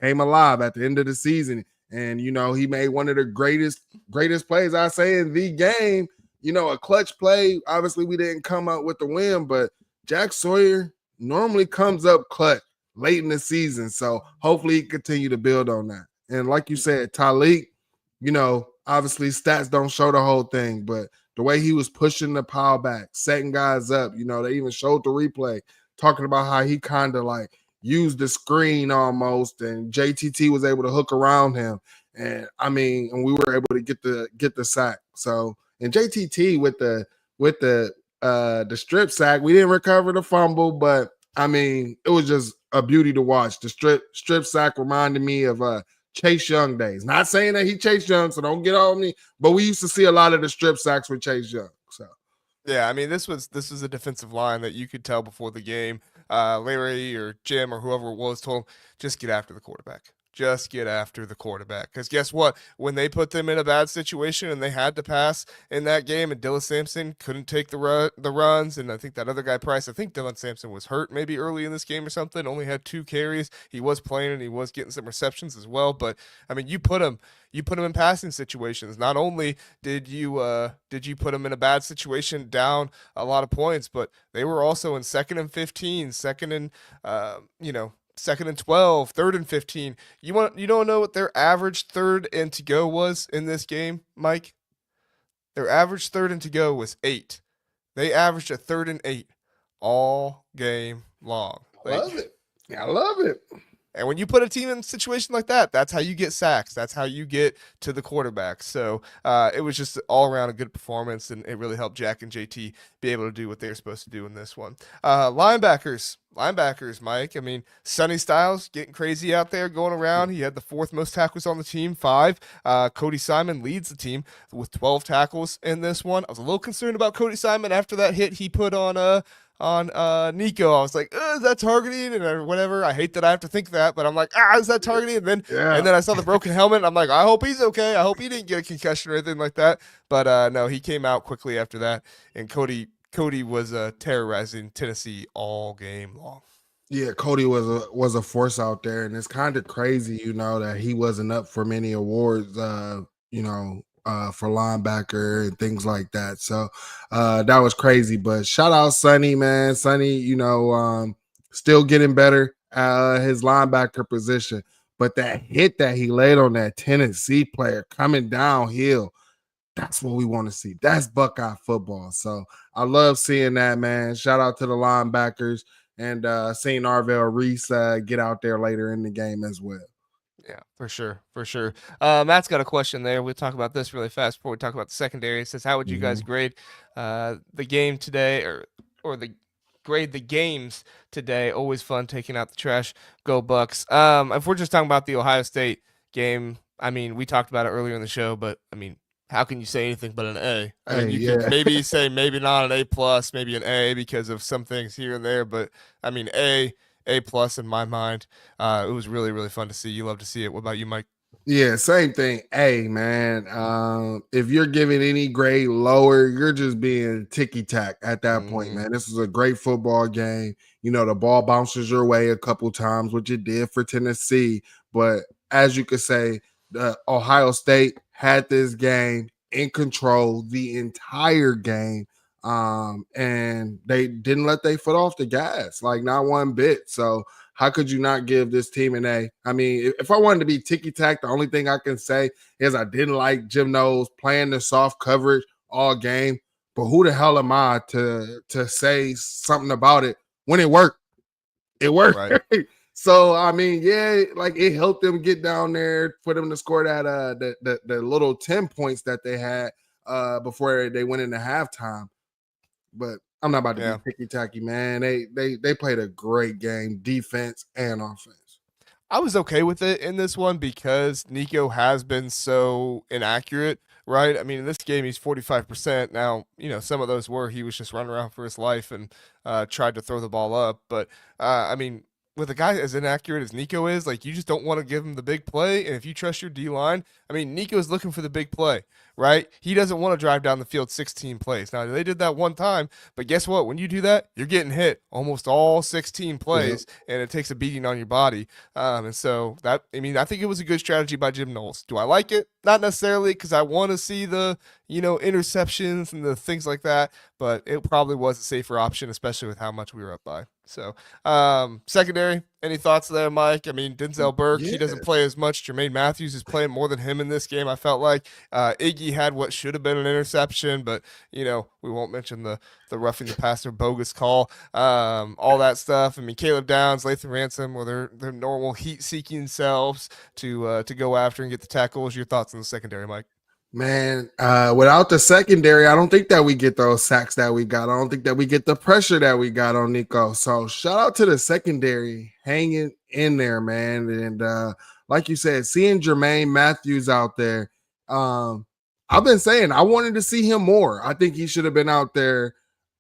came alive at the end of the season. And, he made one of the greatest plays, I say, in the game. A clutch play. Obviously, we didn't come out with the win, but Jack Sawyer normally comes up clutch late in the season. So hopefully he continue to build on that. And like you said, Talik, obviously stats don't show the whole thing, but the way he was pushing the power back, setting guys up, they even showed the replay, talking about how he kind of like used the screen almost, and JTT was able to hook around him. And we were able to get the sack. So, and JTT with the strip sack, we didn't recover the fumble, but it was just a beauty to watch. The strip sack reminded me of Chase Young days. Not saying that he Chase Young, so don't get on me, but we used to see a lot of the strip sacks with Chase Young. So yeah, this was a defensive line that you could tell before the game. Larry or Jim or whoever it was told him, just get after the quarterback. Just get after the quarterback. Because guess what? When they put them in a bad situation and they had to pass in that game, and Dylan Sampson couldn't take the runs, and I think that other guy, Price, I think Dylan Sampson was hurt maybe early in this game or something, only had 2 carries. He was playing and he was getting some receptions as well. But, you put him in passing situations. Not only did you put him in a bad situation down a lot of points, but they were also in 2nd and 15, second and 12, 3rd and 15. You don't know what their average 3rd and to go was in this game, Mike? Their average 3rd and to go was 8. They averaged a 3rd and 8 all game long. I love it. And when you put a team in a situation like that, that's how you get sacks. That's how you get to the quarterback. So it was just all around a good performance, and it really helped Jack and JT be able to do what they were supposed to do in this one. Linebackers, Mike. Sonny Styles getting crazy out there, going around. He had the 4th most tackles on the team, 5. Cody Simon leads the team with 12 tackles in this one. I was a little concerned about Cody Simon after that hit he put on Nico. I was like, is that targeting and whatever. I hate that I have to think that, but I'm like, is that targeting? And then I saw the broken helmet. And I'm like, I hope he's okay. I hope he didn't get a concussion or anything like that. But no, he came out quickly after that, and Cody was terrorizing Tennessee all game long. Yeah, Cody was a force out there, and it's kind of crazy, that he wasn't up for many awards, for linebacker and things like that. So that was crazy. But shout out Sonny, man. Sonny, still getting better his linebacker position. But that hit that he laid on that Tennessee player coming downhill, that's what we want to see. That's Buckeye football. So I love seeing that, man. Shout out to the linebackers, and seeing Arvell Reese get out there later in the game as well. Yeah, for sure. Matt's got a question there. We'll talk about this really fast before we talk about the secondary. It says, how would you guys grade the game today, or grade the games today? Always fun taking out the trash. Go Bucks. If we're just talking about the Ohio State game, we talked about it earlier in the show, but how can you say anything but an A? You can maybe say maybe not an A plus, maybe an A because of some things here and there, but A plus in my mind. It was really, really fun to see. You love to see it. What about you, Mike? Yeah, same thing. A, man. If you're giving any grade lower, you're just being ticky-tack at that point, man. This was a great football game. The ball bounces your way a couple times, which it did for Tennessee. But as you could say, Ohio State had this game in control the entire game. And they didn't let their foot off the gas, like not one bit. So how could you not give this team an A? If I wanted to be ticky-tack, the only thing I can say is I didn't like Jim Knowles playing the soft coverage all game. But who the hell am I to say something about it when it worked? It worked. Right. So, it helped them get down there for them to score that the little 10 points that they had before they went into halftime. But I'm not about to be ticky-tacky, man. They played a great game, defense and offense. I was okay with it in this one because Nico has been so inaccurate, right? In this game, he's 45%. Now, some of those he was just running around for his life and tried to throw the ball up. But, with a guy as inaccurate as Nico is, like, you just don't want to give him the big play. And if you trust your D-line, I mean, Nico is looking for the big play, right? He doesn't want to drive down the field 16 plays. Now, they did that one time, but guess what? When you do that, you're getting hit almost all 16 plays, and it takes a beating on your body. And so that, I mean, I think it was a good strategy by Jim Knowles. Do I like it? Not necessarily, because I want to see the, interceptions and the things like that, but it probably was a safer option, especially with how much we were up by. So, secondary, any thoughts there, Mike? I mean, Denzel Burke, he doesn't play as much. Jermaine Matthews is playing more than him in this game, I felt like. Iggy had what should have been an interception, but, we won't mention the roughing the passer bogus call, all that stuff. I mean, Caleb Downs, Lathan Ransom, were their normal heat-seeking selves to go after and get the tackles. Your thoughts on the secondary, Mike? Man, without the secondary, I don't think that we get those sacks that we got. I don't think that we get the pressure that we got on Nico. So shout out to the secondary hanging in there, man. And like you said, seeing Jermaine Matthews out there, I've been saying I wanted to see him more. I think he should have been out there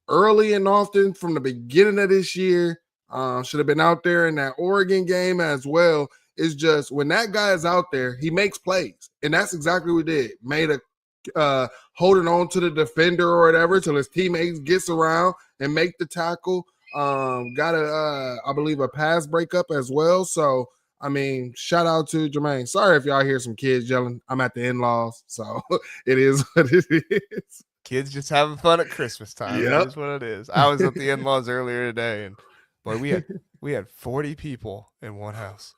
early and often from the beginning of this year. Should have been out there in that Oregon game as well. It's just when that guy is out there, he makes plays. And that's exactly what we did. Made a holding on to the defender or whatever till his teammates gets around and make the tackle. Got I believe a pass breakup as well. So, I mean, shout out to Jermaine. Sorry if y'all hear some kids yelling. I'm at the in-laws, so it is what it is. Kids just having fun at Christmas time. Yep. That is what it is. I was at the in-laws earlier today, and boy, we had 40 people in one house.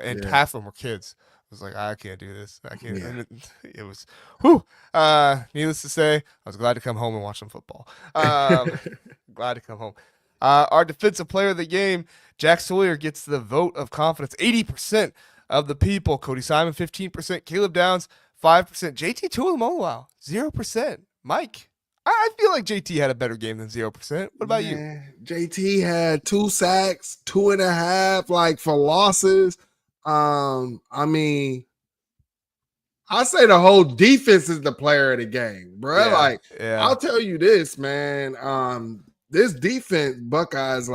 And half of them were kids. I was like, I can't do this. I can't. Yeah. And it was, whew. Needless to say, I was glad to come home and watch some football. Glad to come home. Our defensive player of the game, Jack Sawyer, gets the vote of confidence. 80% of the people. Cody Simon, 15%. Caleb Downs, 5%. JT Tuimoloau, 0%. Mike, I feel like JT had a better game than 0%. What about you? JT had 2 sacks, 2.5, for losses. I mean, I say the whole defense is the player of the game, bro. I'll tell you this, man. This defense, Buckeyes,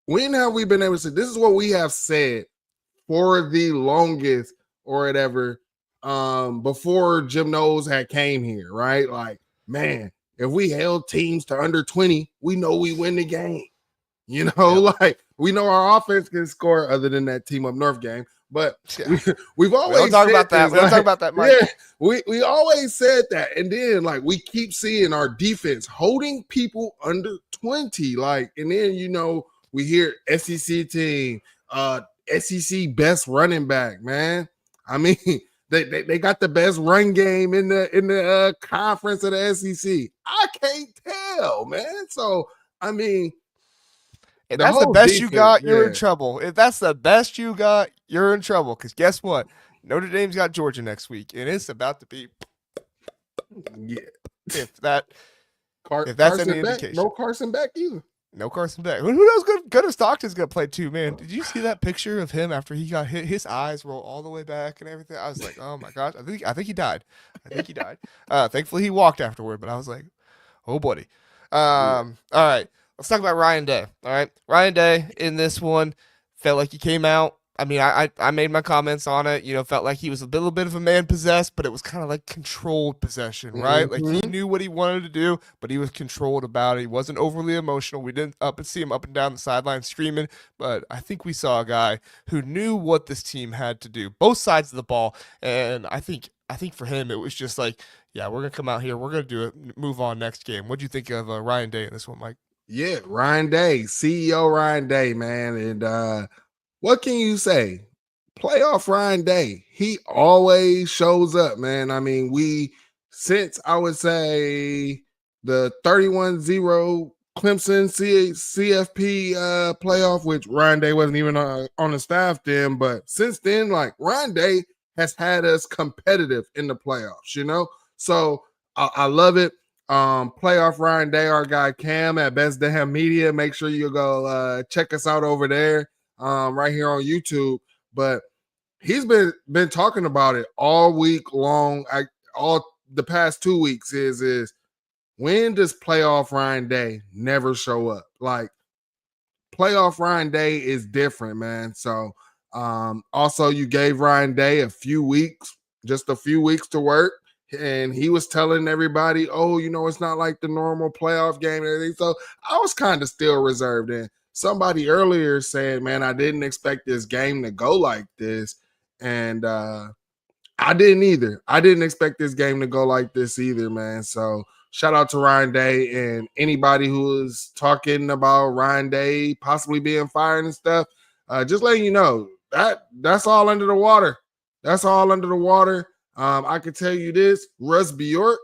when have we been able to say this is what we have said for the longest or whatever, before Jim Knowles had came here, right? Man, if we held teams to under 20, we know we win the game. We know our offense can score other than that team up north game. But we've always we don't talk about that. We don't talk about that, Mike. Yeah, we always said that. And then we keep seeing our defense holding people under 20. And then we hear SEC team, SEC best running back, man. I mean, they got the best run game in the conference of the SEC. I can't tell, man. So I mean, if that's the best defense, you got, you're in trouble. If that's the best you got, you're in trouble. Because guess what? Notre Dame's got Georgia next week, and it's about to be. Yeah. If that's Carson any Beck, indication. no Carson Beck either. No Carson Beck. Who knows? Gunnar Stockton's gonna play too, man. Did you see that picture of him after he got hit? His eyes roll all the way back and everything. I was like, oh my gosh. I think he died. Thankfully he walked afterward, but I was like, oh buddy. All right. Let's talk about Ryan Day. All right. Ryan Day in this one felt like he came out. I mean, I made my comments on it, felt like he was a little bit of a man possessed, but it was kind of like controlled possession, right? Mm-hmm. He knew what he wanted to do, but he was controlled about it. He wasn't overly emotional. We didn't see him up and down the sideline screaming, but I think we saw a guy who knew what this team had to do, both sides of the ball. And I think for him, it was just like, yeah, we're going to come out here. We're going to do it. Move on next game. What'd you think of Ryan Day in this one, Mike? Yeah, Ryan Day, CEO Ryan Day, man. And what can you say? Playoff Ryan Day. He always shows up, man. I mean, since I would say the 31-0 Clemson CFP playoff, which Ryan Day wasn't even on the staff then, but since then, Ryan Day has had us competitive in the playoffs, So I love it. Playoff Ryan Day, our guy Cam at Best Damn Media. Make sure you go check us out over there, right here on YouTube. But he's been talking about it all week long. All the past 2 weeks is when does playoff Ryan Day never show up? playoff Ryan Day is different, man. So also you gave Ryan Day just a few weeks to work. And he was telling everybody, oh, it's not like the normal playoff game and everything. So I was kind of still reserved. And somebody earlier said, man, I didn't expect this game to go like this. And I didn't either. I didn't expect this game to go like this either, man. So shout out to Ryan Day and anybody who is talking about Ryan Day possibly being fired and stuff. Just letting you know that's all under the water. That's all under the water. I can tell you this: Russ Bjork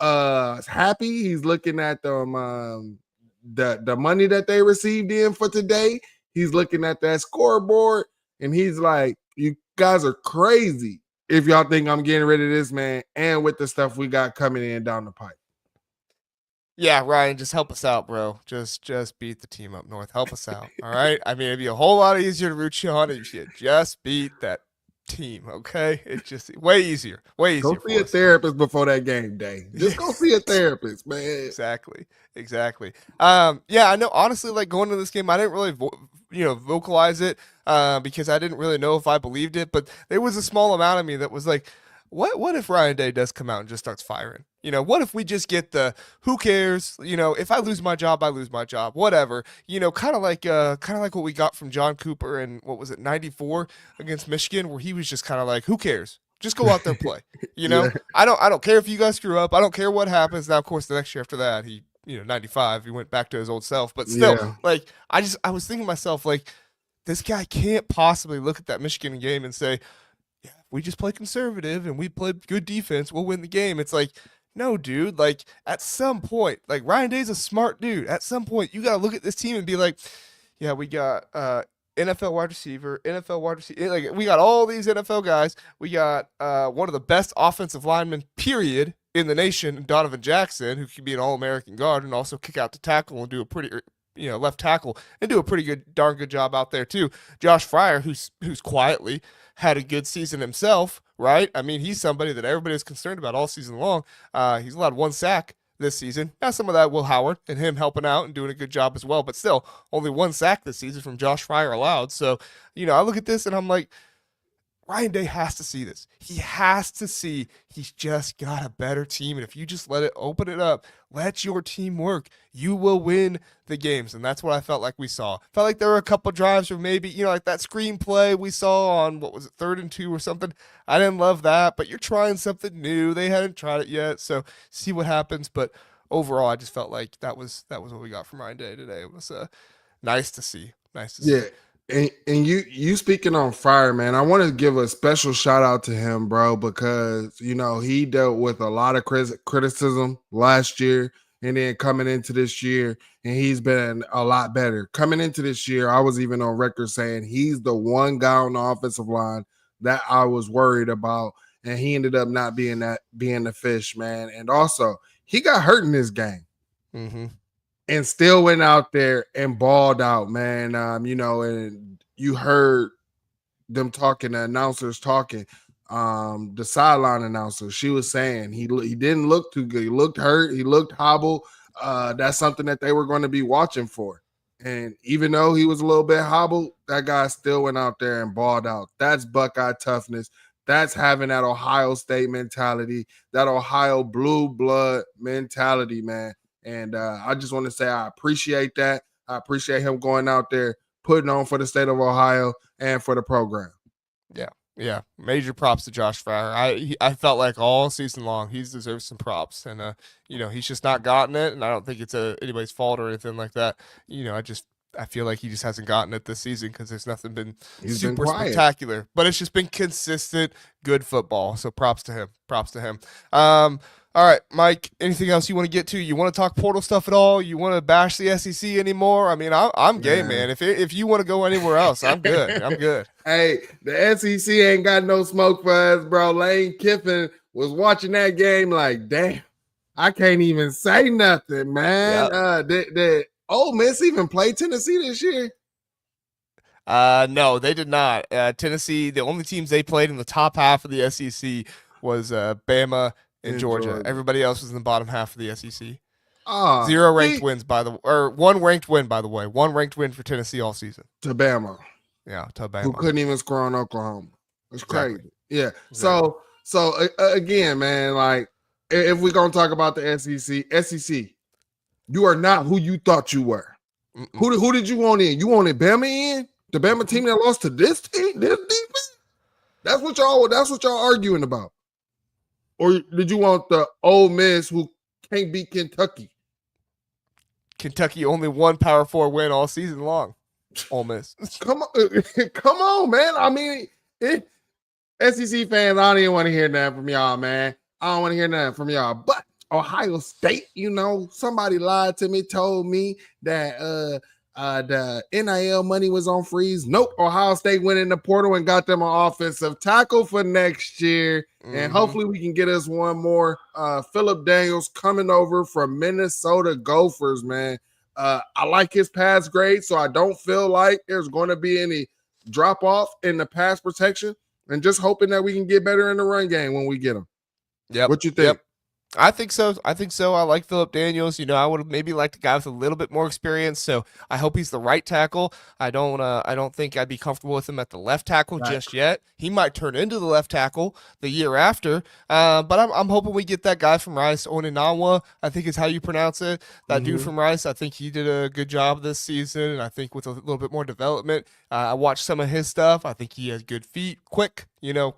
is happy. He's looking at them the money that they received in for today. He's looking at that scoreboard and he's like, "You guys are crazy if y'all think I'm getting rid of this man and with the stuff we got coming in down the pipe." Yeah, Ryan, just help us out, bro. Just beat the team up north. Help us out. All right. I mean, it'd be a whole lot easier to root you on if you just beat that team. Okay, it's just way easier. Go see a therapist before that game day. Just go see a therapist, man. Exactly. Yeah, I know. Honestly, like going into this game, I didn't really vocalize it because I didn't really know if I believed it. But there was a small amount of me that was like, what if Ryan Day does come out and just starts firing? What if we just get the who cares? If I lose my job, I lose my job. Whatever. Kind of like what we got from John Cooper in what was it, 94 against Michigan, where he was just kind of like, who cares? Just go out there and play. Yeah. I don't care if you guys screw up. I don't care what happens. Now, of course, the next year after that, he 95, he went back to his old self. But still, Yeah. like I was thinking to myself, like, this guy can't possibly look at that Michigan game and say, yeah, if we just play conservative and we play good defense, we'll win the game. It's like, no, dude, like at some point, like Ryan Day's a smart dude. At some point, you got to look at this team and be like, yeah, we got NFL wide receiver. Like we got all these NFL guys. We got one of the best offensive linemen, period, in the nation, Donovan Jackson, who can be an All-American guard and also kick out the tackle and do a pretty, left tackle and do a darn good job out there too. Josh Fryer, who's quietly had a good season himself, right? I mean, he's somebody that everybody is concerned about all season long. He's allowed 1 sack this season. Now, some of that Will Howard and him helping out and doing a good job as well, but still, only 1 sack this season from Josh Fryer allowed. So, I look at this and I'm like, Ryan Day has to see this. He has to see he's just got a better team. And if you just open it up, let your team work, you will win the games. And that's what I felt like we saw. Felt like there were a couple drives where maybe, like that screenplay we saw on, 3rd and 2 or something. I didn't love that, but you're trying something new. They hadn't tried it yet. So see what happens. But overall, I just felt like that was what we got from Ryan Day today. It was nice to see. Yeah. And you speaking on Fryer, man, I want to give a special shout out to him, bro, because, he dealt with a lot of criticism last year and then coming into this year, and he's been a lot better. Coming into this year, I was even on record saying he's the one guy on the offensive line that I was worried about, and he ended up not being the fish, man. And also, he got hurt in this game. Mm-hmm. And still went out there and balled out, man. And you heard them talking, the announcers talking, the sideline announcer. She was saying he didn't look too good. He looked hurt. He looked hobbled. That's something that they were going to be watching for. And even though he was a little bit hobbled, that guy still went out there and balled out. That's Buckeye toughness. That's having that Ohio State mentality, that Ohio blue blood mentality, man. And I just want to say I appreciate that. I appreciate him going out there, putting on for the state of Ohio and for the program. Yeah. Major props to Josh Fryer. I felt like all season long he's deserved some props, and he's just not gotten it, and I don't think it's anybody's fault or anything like that. I feel like he just hasn't gotten it this season because there's nothing been super spectacular, but it's just been consistent good football. So props to him. All right, Mike, anything else you want to get to? You want to talk portal stuff at all? You want to bash the SEC anymore? I mean, I'm game, man. If you want to go anywhere else, I'm good. I'm good. Hey, the SEC ain't got no smoke for us, bro. Lane Kiffin was watching that game like, damn, I can't even say nothing, man. Yep. Did Ole Miss even play Tennessee this year? No, they did not. Tennessee, the only teams they played in the top half of the SEC was Bama and Georgia. Everybody else was in the bottom half of the SEC. 0 ranked See? wins or 1 ranked win, by the way. 1 ranked win for Tennessee all season. To Bama. Yeah, to Bama. Who couldn't even score on Oklahoma. It's Exactly. crazy. Yeah. Exactly. So again, man, like if we're gonna talk about the SEC, you are not who you thought you were. Who did you want in? You wanted Bama in? The Bama team that lost to this team, this defense? That's what y'all arguing about. Or did you want the Ole Miss who can't beat Kentucky? Kentucky only 1 Power 4 win all season long. Ole Miss. Come on, man. I mean, SEC fans, I don't even want to hear that from y'all, man. I don't want to hear that from y'all. But Ohio State, somebody lied to me, told me that the NIL money was on freeze. Nope. Ohio State went in the portal and got them an offensive tackle for next year. And hopefully we can get us one more. Phillip Daniels coming over from Minnesota Gophers, man. I like his pass grade, so I don't feel like there's going to be any drop off in the pass protection, and just hoping that we can get better in the run game when we get him. Yep. What you think? Yep. I think so. I like Phillip Daniels. I would have maybe liked a guy with a little bit more experience. So I hope he's the right tackle. I don't think I'd be comfortable with him at the left tackle just yet. He might turn into the left tackle the year after. But I'm hoping we get that guy from Rice, Oninawa, I think is how you pronounce it. That dude from Rice, I think he did a good job this season. And I think with a little bit more development, I watched some of his stuff. I think he has good feet, quick,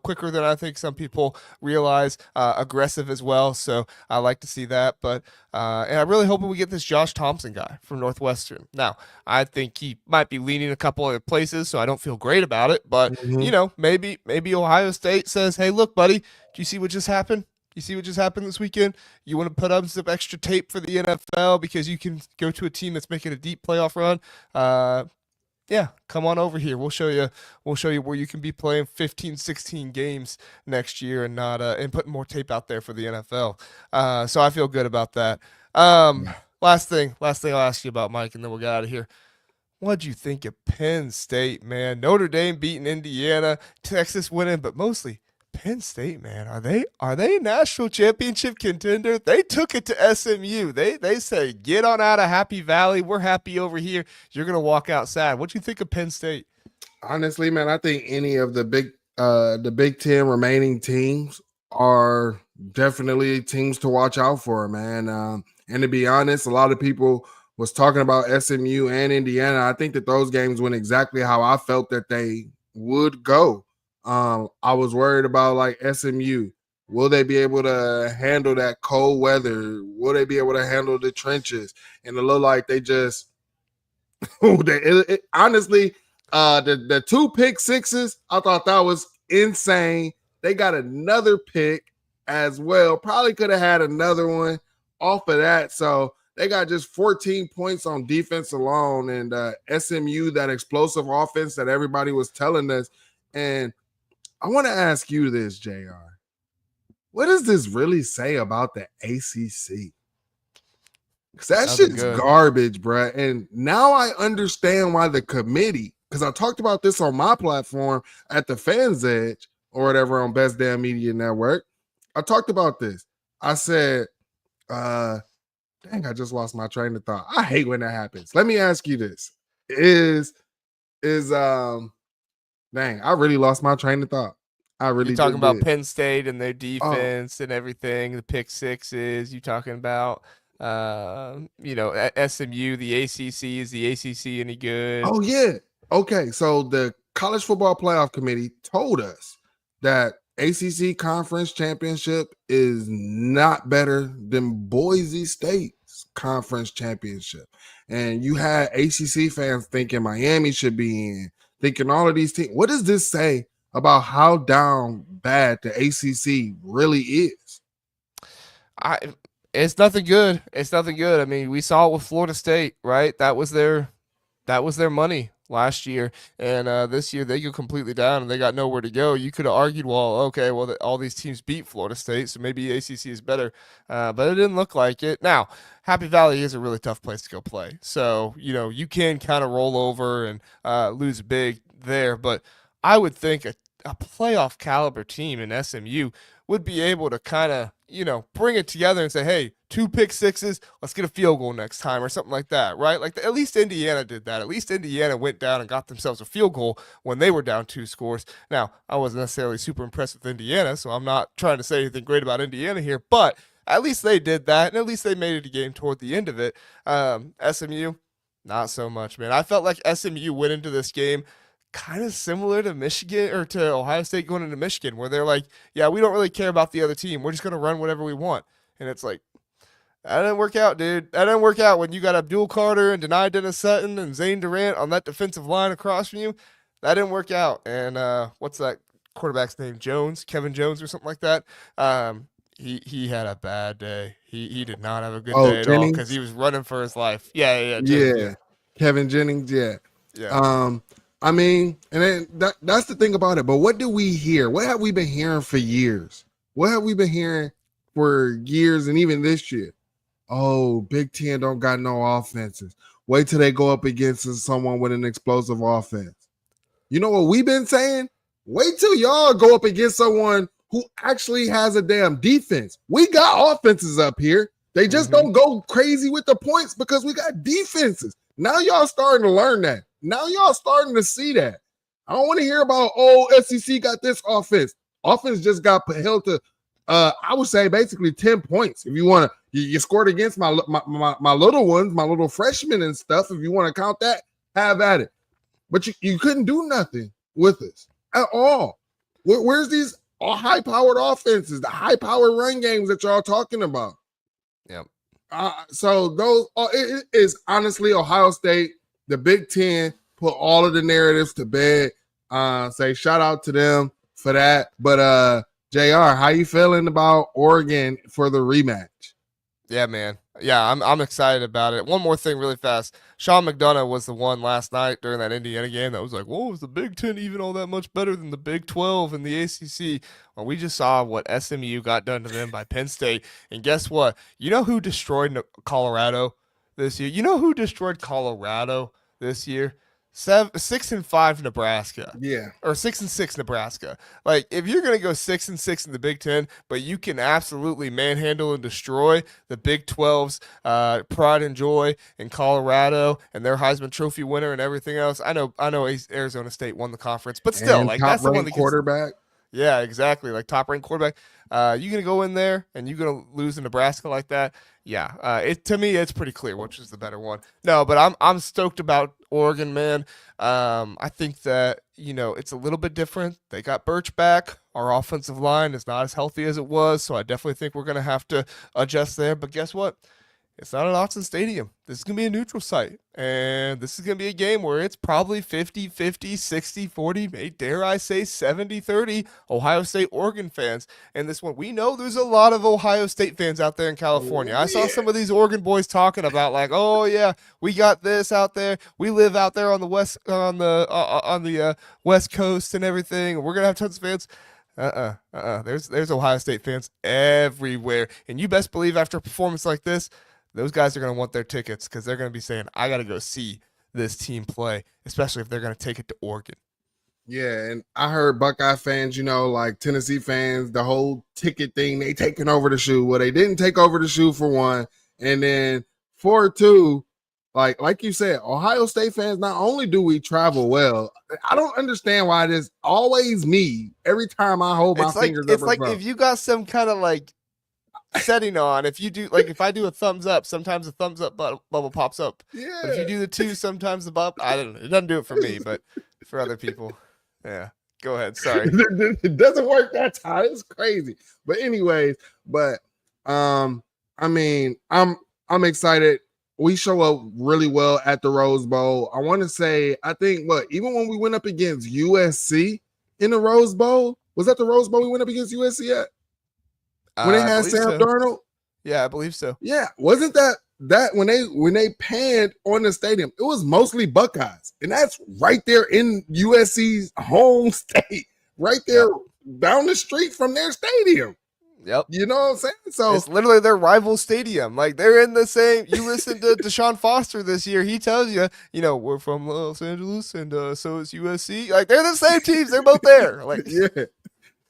quicker than I think some people realize, aggressive as well. So I like to see that. But and I'm really hoping we get this Josh Thompson guy from Northwestern. Now, I think he might be leaning a couple other places, so I don't feel great about it. But, maybe Ohio State says, hey, look, buddy, do you see what just happened? You see what just happened this weekend? You want to put up some extra tape for the NFL because you can go to a team that's making a deep playoff run? Yeah, come on over here. We'll show you where you can be playing 15, 16 games next year and not and putting more tape out there for the NFL. So I feel good about that. Last thing I'll ask you about, Mike, and then we'll get out of here. What'd you think of Penn State, man? Notre Dame beating Indiana, Texas winning, but mostly Penn State, man. Are they a national championship contender? They took it to SMU. They say, get on out of Happy Valley. We're happy over here. You're gonna walk out sad. What'd you think of Penn State? Honestly, man, I think any of the Big Ten remaining teams are definitely teams to watch out for, man. And to be honest, a lot of people was talking about SMU and Indiana. I think that those games went exactly how I felt that they would go. I was worried about like SMU. Will they be able to handle that cold weather? Will they be able to handle the trenches? And it looked like they just honestly, the 2 pick sixes, I thought that was insane. They got another pick as well. Probably could have had another one off of that. So they got just 14 points on defense alone, and SMU, that explosive offense that everybody was telling us. And I want to ask you this, JR. What does this really say about the ACC? Because that shit's garbage, bruh. And now I understand why the committee, because I talked about this on my platform at the Fans Edge or whatever on Best Damn Media Network. I talked about this. I said, dang, I just lost my train of thought. I hate when that happens. Let me ask you this. Dang, I really lost my train of thought. I really You're talking about Penn State and their defense and everything, the pick sixes. You talking about SMU, the ACC. Is the ACC any good? Oh, yeah. Okay, so the College Football Playoff Committee told us that ACC Conference Championship is not better than Boise State's Conference Championship. And you had ACC fans thinking Miami should be in, thinking all of these teams. What does this say about how down bad the ACC really is? It's nothing good. It's nothing good. I mean, we saw it with Florida State, right? That was their money last year, and this year they go completely down and they got nowhere to go. You could have argued, well, all these teams beat Florida State, so maybe ACC is better, but it didn't look like it. Now, Happy Valley is a really tough place to go play, so you can kind of roll over and lose big there, but I would think a playoff caliber team in SMU would be able to kind of bring it together and say, hey, 2 pick sixes, let's get a field goal next time or something like that, right? Like at least Indiana did that. At least Indiana went down and got themselves a field goal when they were down 2 scores. Now, I wasn't necessarily super impressed with Indiana, so I'm not trying to say anything great about Indiana here, but at least they did that, and at least they made it a game toward the end of it. SMU, not so much, man. I felt like SMU went into this game kind of similar to Michigan or to Ohio State going into Michigan, where they're like, yeah, we don't really care about the other team. We're just going to run whatever we want. And it's like, that didn't work out, dude. That didn't work out when you got Abdul Carter and Denai Dennis Sutton and Zane Durant on that defensive line across from you. That didn't work out. And what's that quarterback's name? Kevin Jones or something like that. He had a bad day. He did not have a good day at all because he was running for his life. Yeah. Kevin Jennings, yeah. I mean, and then that's the thing about it. But what do we hear? What have we been hearing for years? What have we been hearing for years and even this year? Oh, Big Ten don't got no offenses. Wait till they go up against someone with an explosive offense. You know what we've been saying? Wait till y'all go up against someone who actually has a damn defense. We got offenses up here. They just don't go crazy with the points because we got defenses. Now y'all starting to learn that. Now y'all starting to see that. I don't want to hear about, SEC got this offense. Offense just got held to, I would say basically 10 points. If you want to, you scored against my little ones, my little freshmen and stuff. If you want to count that, have at it. But you couldn't do nothing with us at all. Where's these high-powered offenses, the high-powered run games that y'all talking about? Yep. So those, it is honestly Ohio State. The Big Ten put all of the narratives to bed. Say shout out to them for that. But JR, how you feeling about Oregon for the rematch? Yeah, man. Yeah, I'm excited about it. One more thing really fast. Sean McDonough was the one last night during that Indiana game that was like, whoa, is the Big Ten even all that much better than the Big 12 and the ACC? Well, we just saw what SMU got done to them by Penn State. And guess what? You know who destroyed Colorado this year? You know who destroyed Colorado this year? 6-5 Nebraska. Yeah. Or 6-6 Nebraska. Like, if you're going to go 6-6 in the Big Ten, but you can absolutely manhandle and destroy the Big 12's pride and joy in Colorado and their Heisman Trophy winner and everything else. I know Arizona State won the conference, but still, and like, that's the one that quarterback. Yeah, exactly. Like top-ranked quarterback. You're going to go in there and you're going to lose in Nebraska like that? Yeah. To me, it's pretty clear which is the better one. No, but I'm stoked about Oregon, man. I think that, it's a little bit different. They got Birch back. Our offensive line is not as healthy as it was, so I definitely think we're going to have to adjust there. But guess what? It's not at Autzen Stadium. This is going to be a neutral site. And this is going to be a game where it's probably 50-50, 60-40, dare I say 70-30 Ohio State Oregon fans. And this one, we know there's a lot of Ohio State fans out there in California. I saw some of these Oregon boys talking about like, oh yeah, we got this out there. We live out there on the West Coast and everything. We're going to have tons of fans. There's Ohio State fans everywhere. And you best believe after a performance like this, those guys are going to want their tickets because they're going to be saying, I got to go see this team play, especially if they're going to take it to Oregon. Yeah, and I heard Buckeye fans, like Tennessee fans, the whole ticket thing, they taking over the shoe. Well, they didn't take over the shoe for one. And then for two, like you said, Ohio State fans, not only do we travel well, I don't understand why it is always me every time I hold my fingers up. It's like if you got some kind of setting on, if you do if I do a thumbs up, sometimes the thumbs up bubble pops up. Yeah. But if you do the 2, sometimes the bubble, I don't know. It doesn't do it for me, but for other people. Yeah. Go ahead. Sorry. It doesn't work that time. It's crazy. But anyways, I'm excited. We show up really well at the Rose Bowl. I want to say, I think even when we went up against USC in the Rose Bowl, was that the Rose Bowl we went up against USC at? When they had Sam Darnold? Yeah, I believe so. Yeah. Wasn't that when they panned on the stadium, it was mostly Buckeyes. And that's right there in USC's home state, right there down the street from their stadium. Yep. You know what I'm saying? So it's literally their rival stadium. Like they're in the same. You listen to Deshaun Foster this year. He tells you, we're from Los Angeles, and so is USC. Like they're the same teams. They're both there. Like yeah.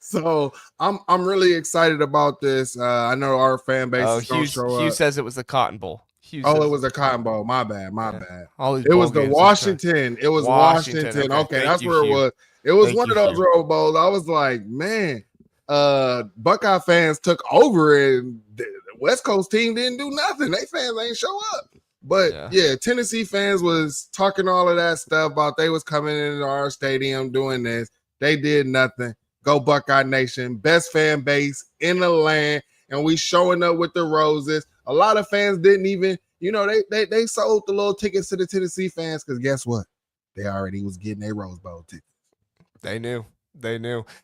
So I'm really excited about this. I know our fan base is going to show Hugh up. says it was the Cotton Bowl. It was a Cotton Bowl. My bad. All these It was bowl the games this time. Washington. It was Washington. Okay, Thank that's you, where it Hugh. was. It was Thank one you, of those Hugh. road bowls. I was like, man, Buckeye fans took over and the West Coast team didn't do nothing. They fans ain't show up. But yeah, Tennessee fans was talking all of that stuff about they was coming into our stadium doing this. They did nothing. Go Buckeye Nation, best fan base in the land, and we showing up with the roses. A lot of fans didn't even, they sold the little tickets to the Tennessee fans because guess what? They already was getting their Rose Bowl tickets. They knew.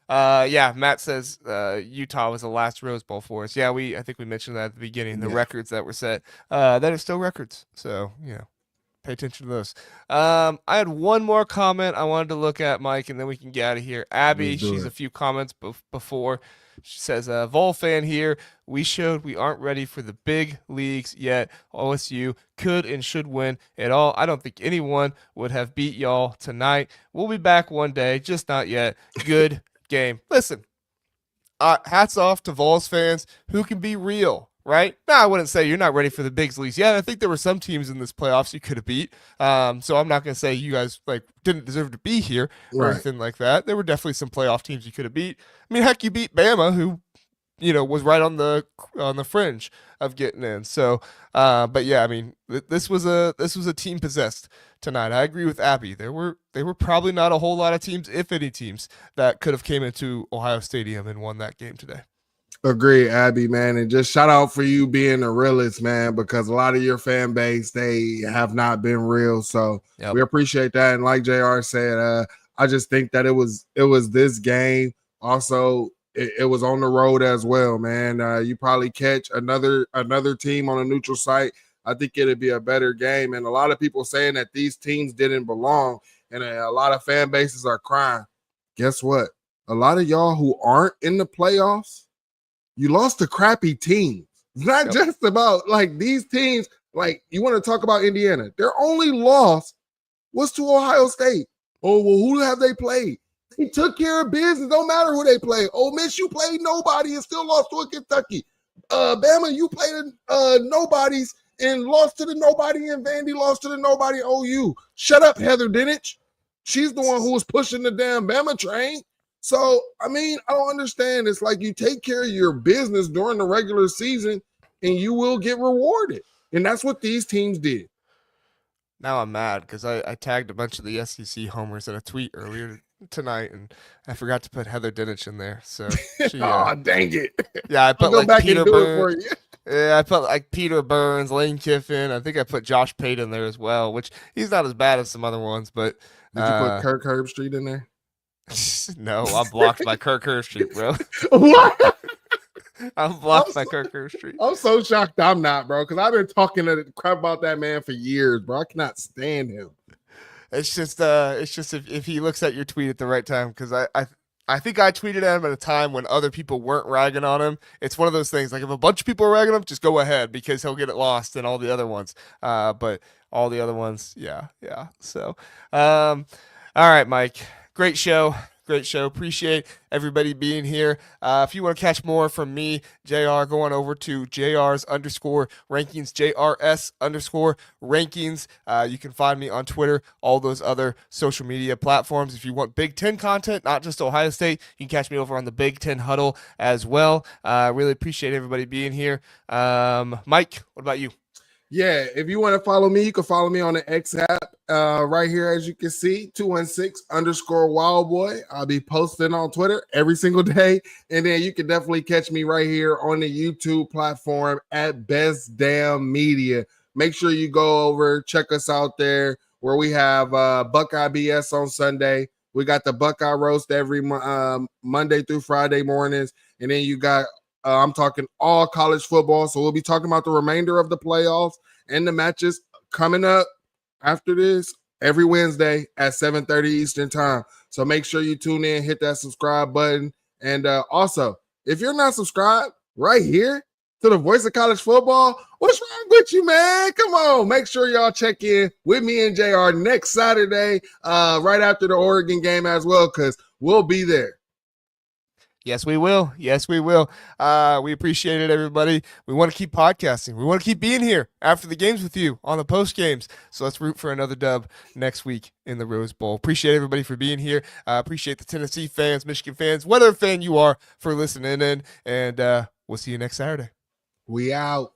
Yeah, Matt says Utah was the last Rose Bowl for us. Yeah, I think we mentioned that at the beginning, the records that were set. That are still records. So, pay attention to those. I had one more comment I wanted to look at, Mike, and then we can get out of here. Abby, she's a few comments before. She says, Vol fan here. We showed we aren't ready for the big leagues yet. OSU could and should win it all. I don't think anyone would have beat y'all tonight. We'll be back one day, just not yet. Good game. Listen, hats off to Vols fans who can be real, right? No, I wouldn't say you're not ready for the big leagues yet. I think there were some teams in this playoffs you could have beat. So I'm not going to say you guys didn't deserve to be here or anything like that. There were definitely some playoff teams you could have beat. I mean, heck, you beat Bama, who was right on the fringe of getting in. So, but yeah, I mean, this was a team possessed tonight. I agree with Abby. There were probably not a whole lot of teams, if any teams, that could have came into Ohio Stadium and won that game today. Agree, Abby, man. And just shout out for you being a realist, man, because a lot of your fan base, they have not been real. So we appreciate that. And like JR said, I just think that it was this game. Also, it was on the road as well, man. You probably catch another team on a neutral site. I think it'd be a better game. And a lot of people saying that these teams didn't belong, and a lot of fan bases are crying. Guess what? A lot of y'all who aren't in the playoffs, you lost to crappy teams. It's not just about these teams. You want to talk about Indiana. Their only loss was to Ohio State. Oh, well, who have they played? They took care of business. Don't matter who they play. Ole Miss, you played nobody and still lost to a Kentucky. Bama, you played nobodies and lost to the nobody, and Vandy lost to the nobody OU. Shut up, Heather Dinich. She's the one who was pushing the damn Bama train. So, I mean, I don't understand. It's like you take care of your business during the regular season and you will get rewarded. And that's what these teams did. Now I'm mad because I tagged a bunch of the SEC homers in a tweet earlier tonight, and I forgot to put Heather Dinich in there. So, oh, dang it. Yeah, I put Peter Burns. Yeah, I put Peter Burns, Lane Kiffin. I think I put Josh Pate in there as well, which he's not as bad as some other ones. But did you put Kirk Herbstreit in there? No, I'm blocked by Kirk Herbstreit, bro. What? I'm blocked by Kirk Herbstreit. I'm so shocked I'm not, bro, because I've been talking crap about that man for years, bro. I cannot stand him. It's just if he looks at your tweet at the right time, because I think I tweeted at him at a time when other people weren't ragging on him. It's one of those things, like if a bunch of people are ragging him, just go ahead because he'll get it lost in all the other ones. But all the other ones, yeah. So, all right, Mike. Great show. Appreciate everybody being here. If you want to catch more from me, JR, go on over to JR's_rankings, JRS_rankings. You can find me on Twitter, all those other social media platforms. If you want Big Ten content, not just Ohio State, you can catch me over on the Big Ten Huddle as well. Really appreciate everybody being here. Mike, what about you? Yeah, if you want to follow me, you can follow me on the X app right here, as you can see, 216_Wildboy. I'll be posting on Twitter every single day. And then you can definitely catch me right here on the YouTube platform at Best Damn Media. Make sure you go over, check us out there where we have Buckeye BS on Sunday. We got the Buckeye Roast every Monday through Friday mornings. And then you got I'm talking all college football. So we'll be talking about the remainder of the playoffs and the matches coming up after this every Wednesday at 7:30 Eastern time. So make sure you tune in, hit that subscribe button. And also, if you're not subscribed right here to the Voice of College Football, what's wrong with you, man? Come on. Make sure y'all check in with me and JR next Saturday right after the Oregon game as well, because we'll be there. Yes, we will. Yes, we will. We appreciate it, everybody. We want to keep podcasting. We want to keep being here after the games with you on the post games. So let's root for another dub next week in the Rose Bowl. Appreciate everybody for being here. Appreciate the Tennessee fans, Michigan fans, whatever fan you are for listening in. And we'll see you next Saturday. We out.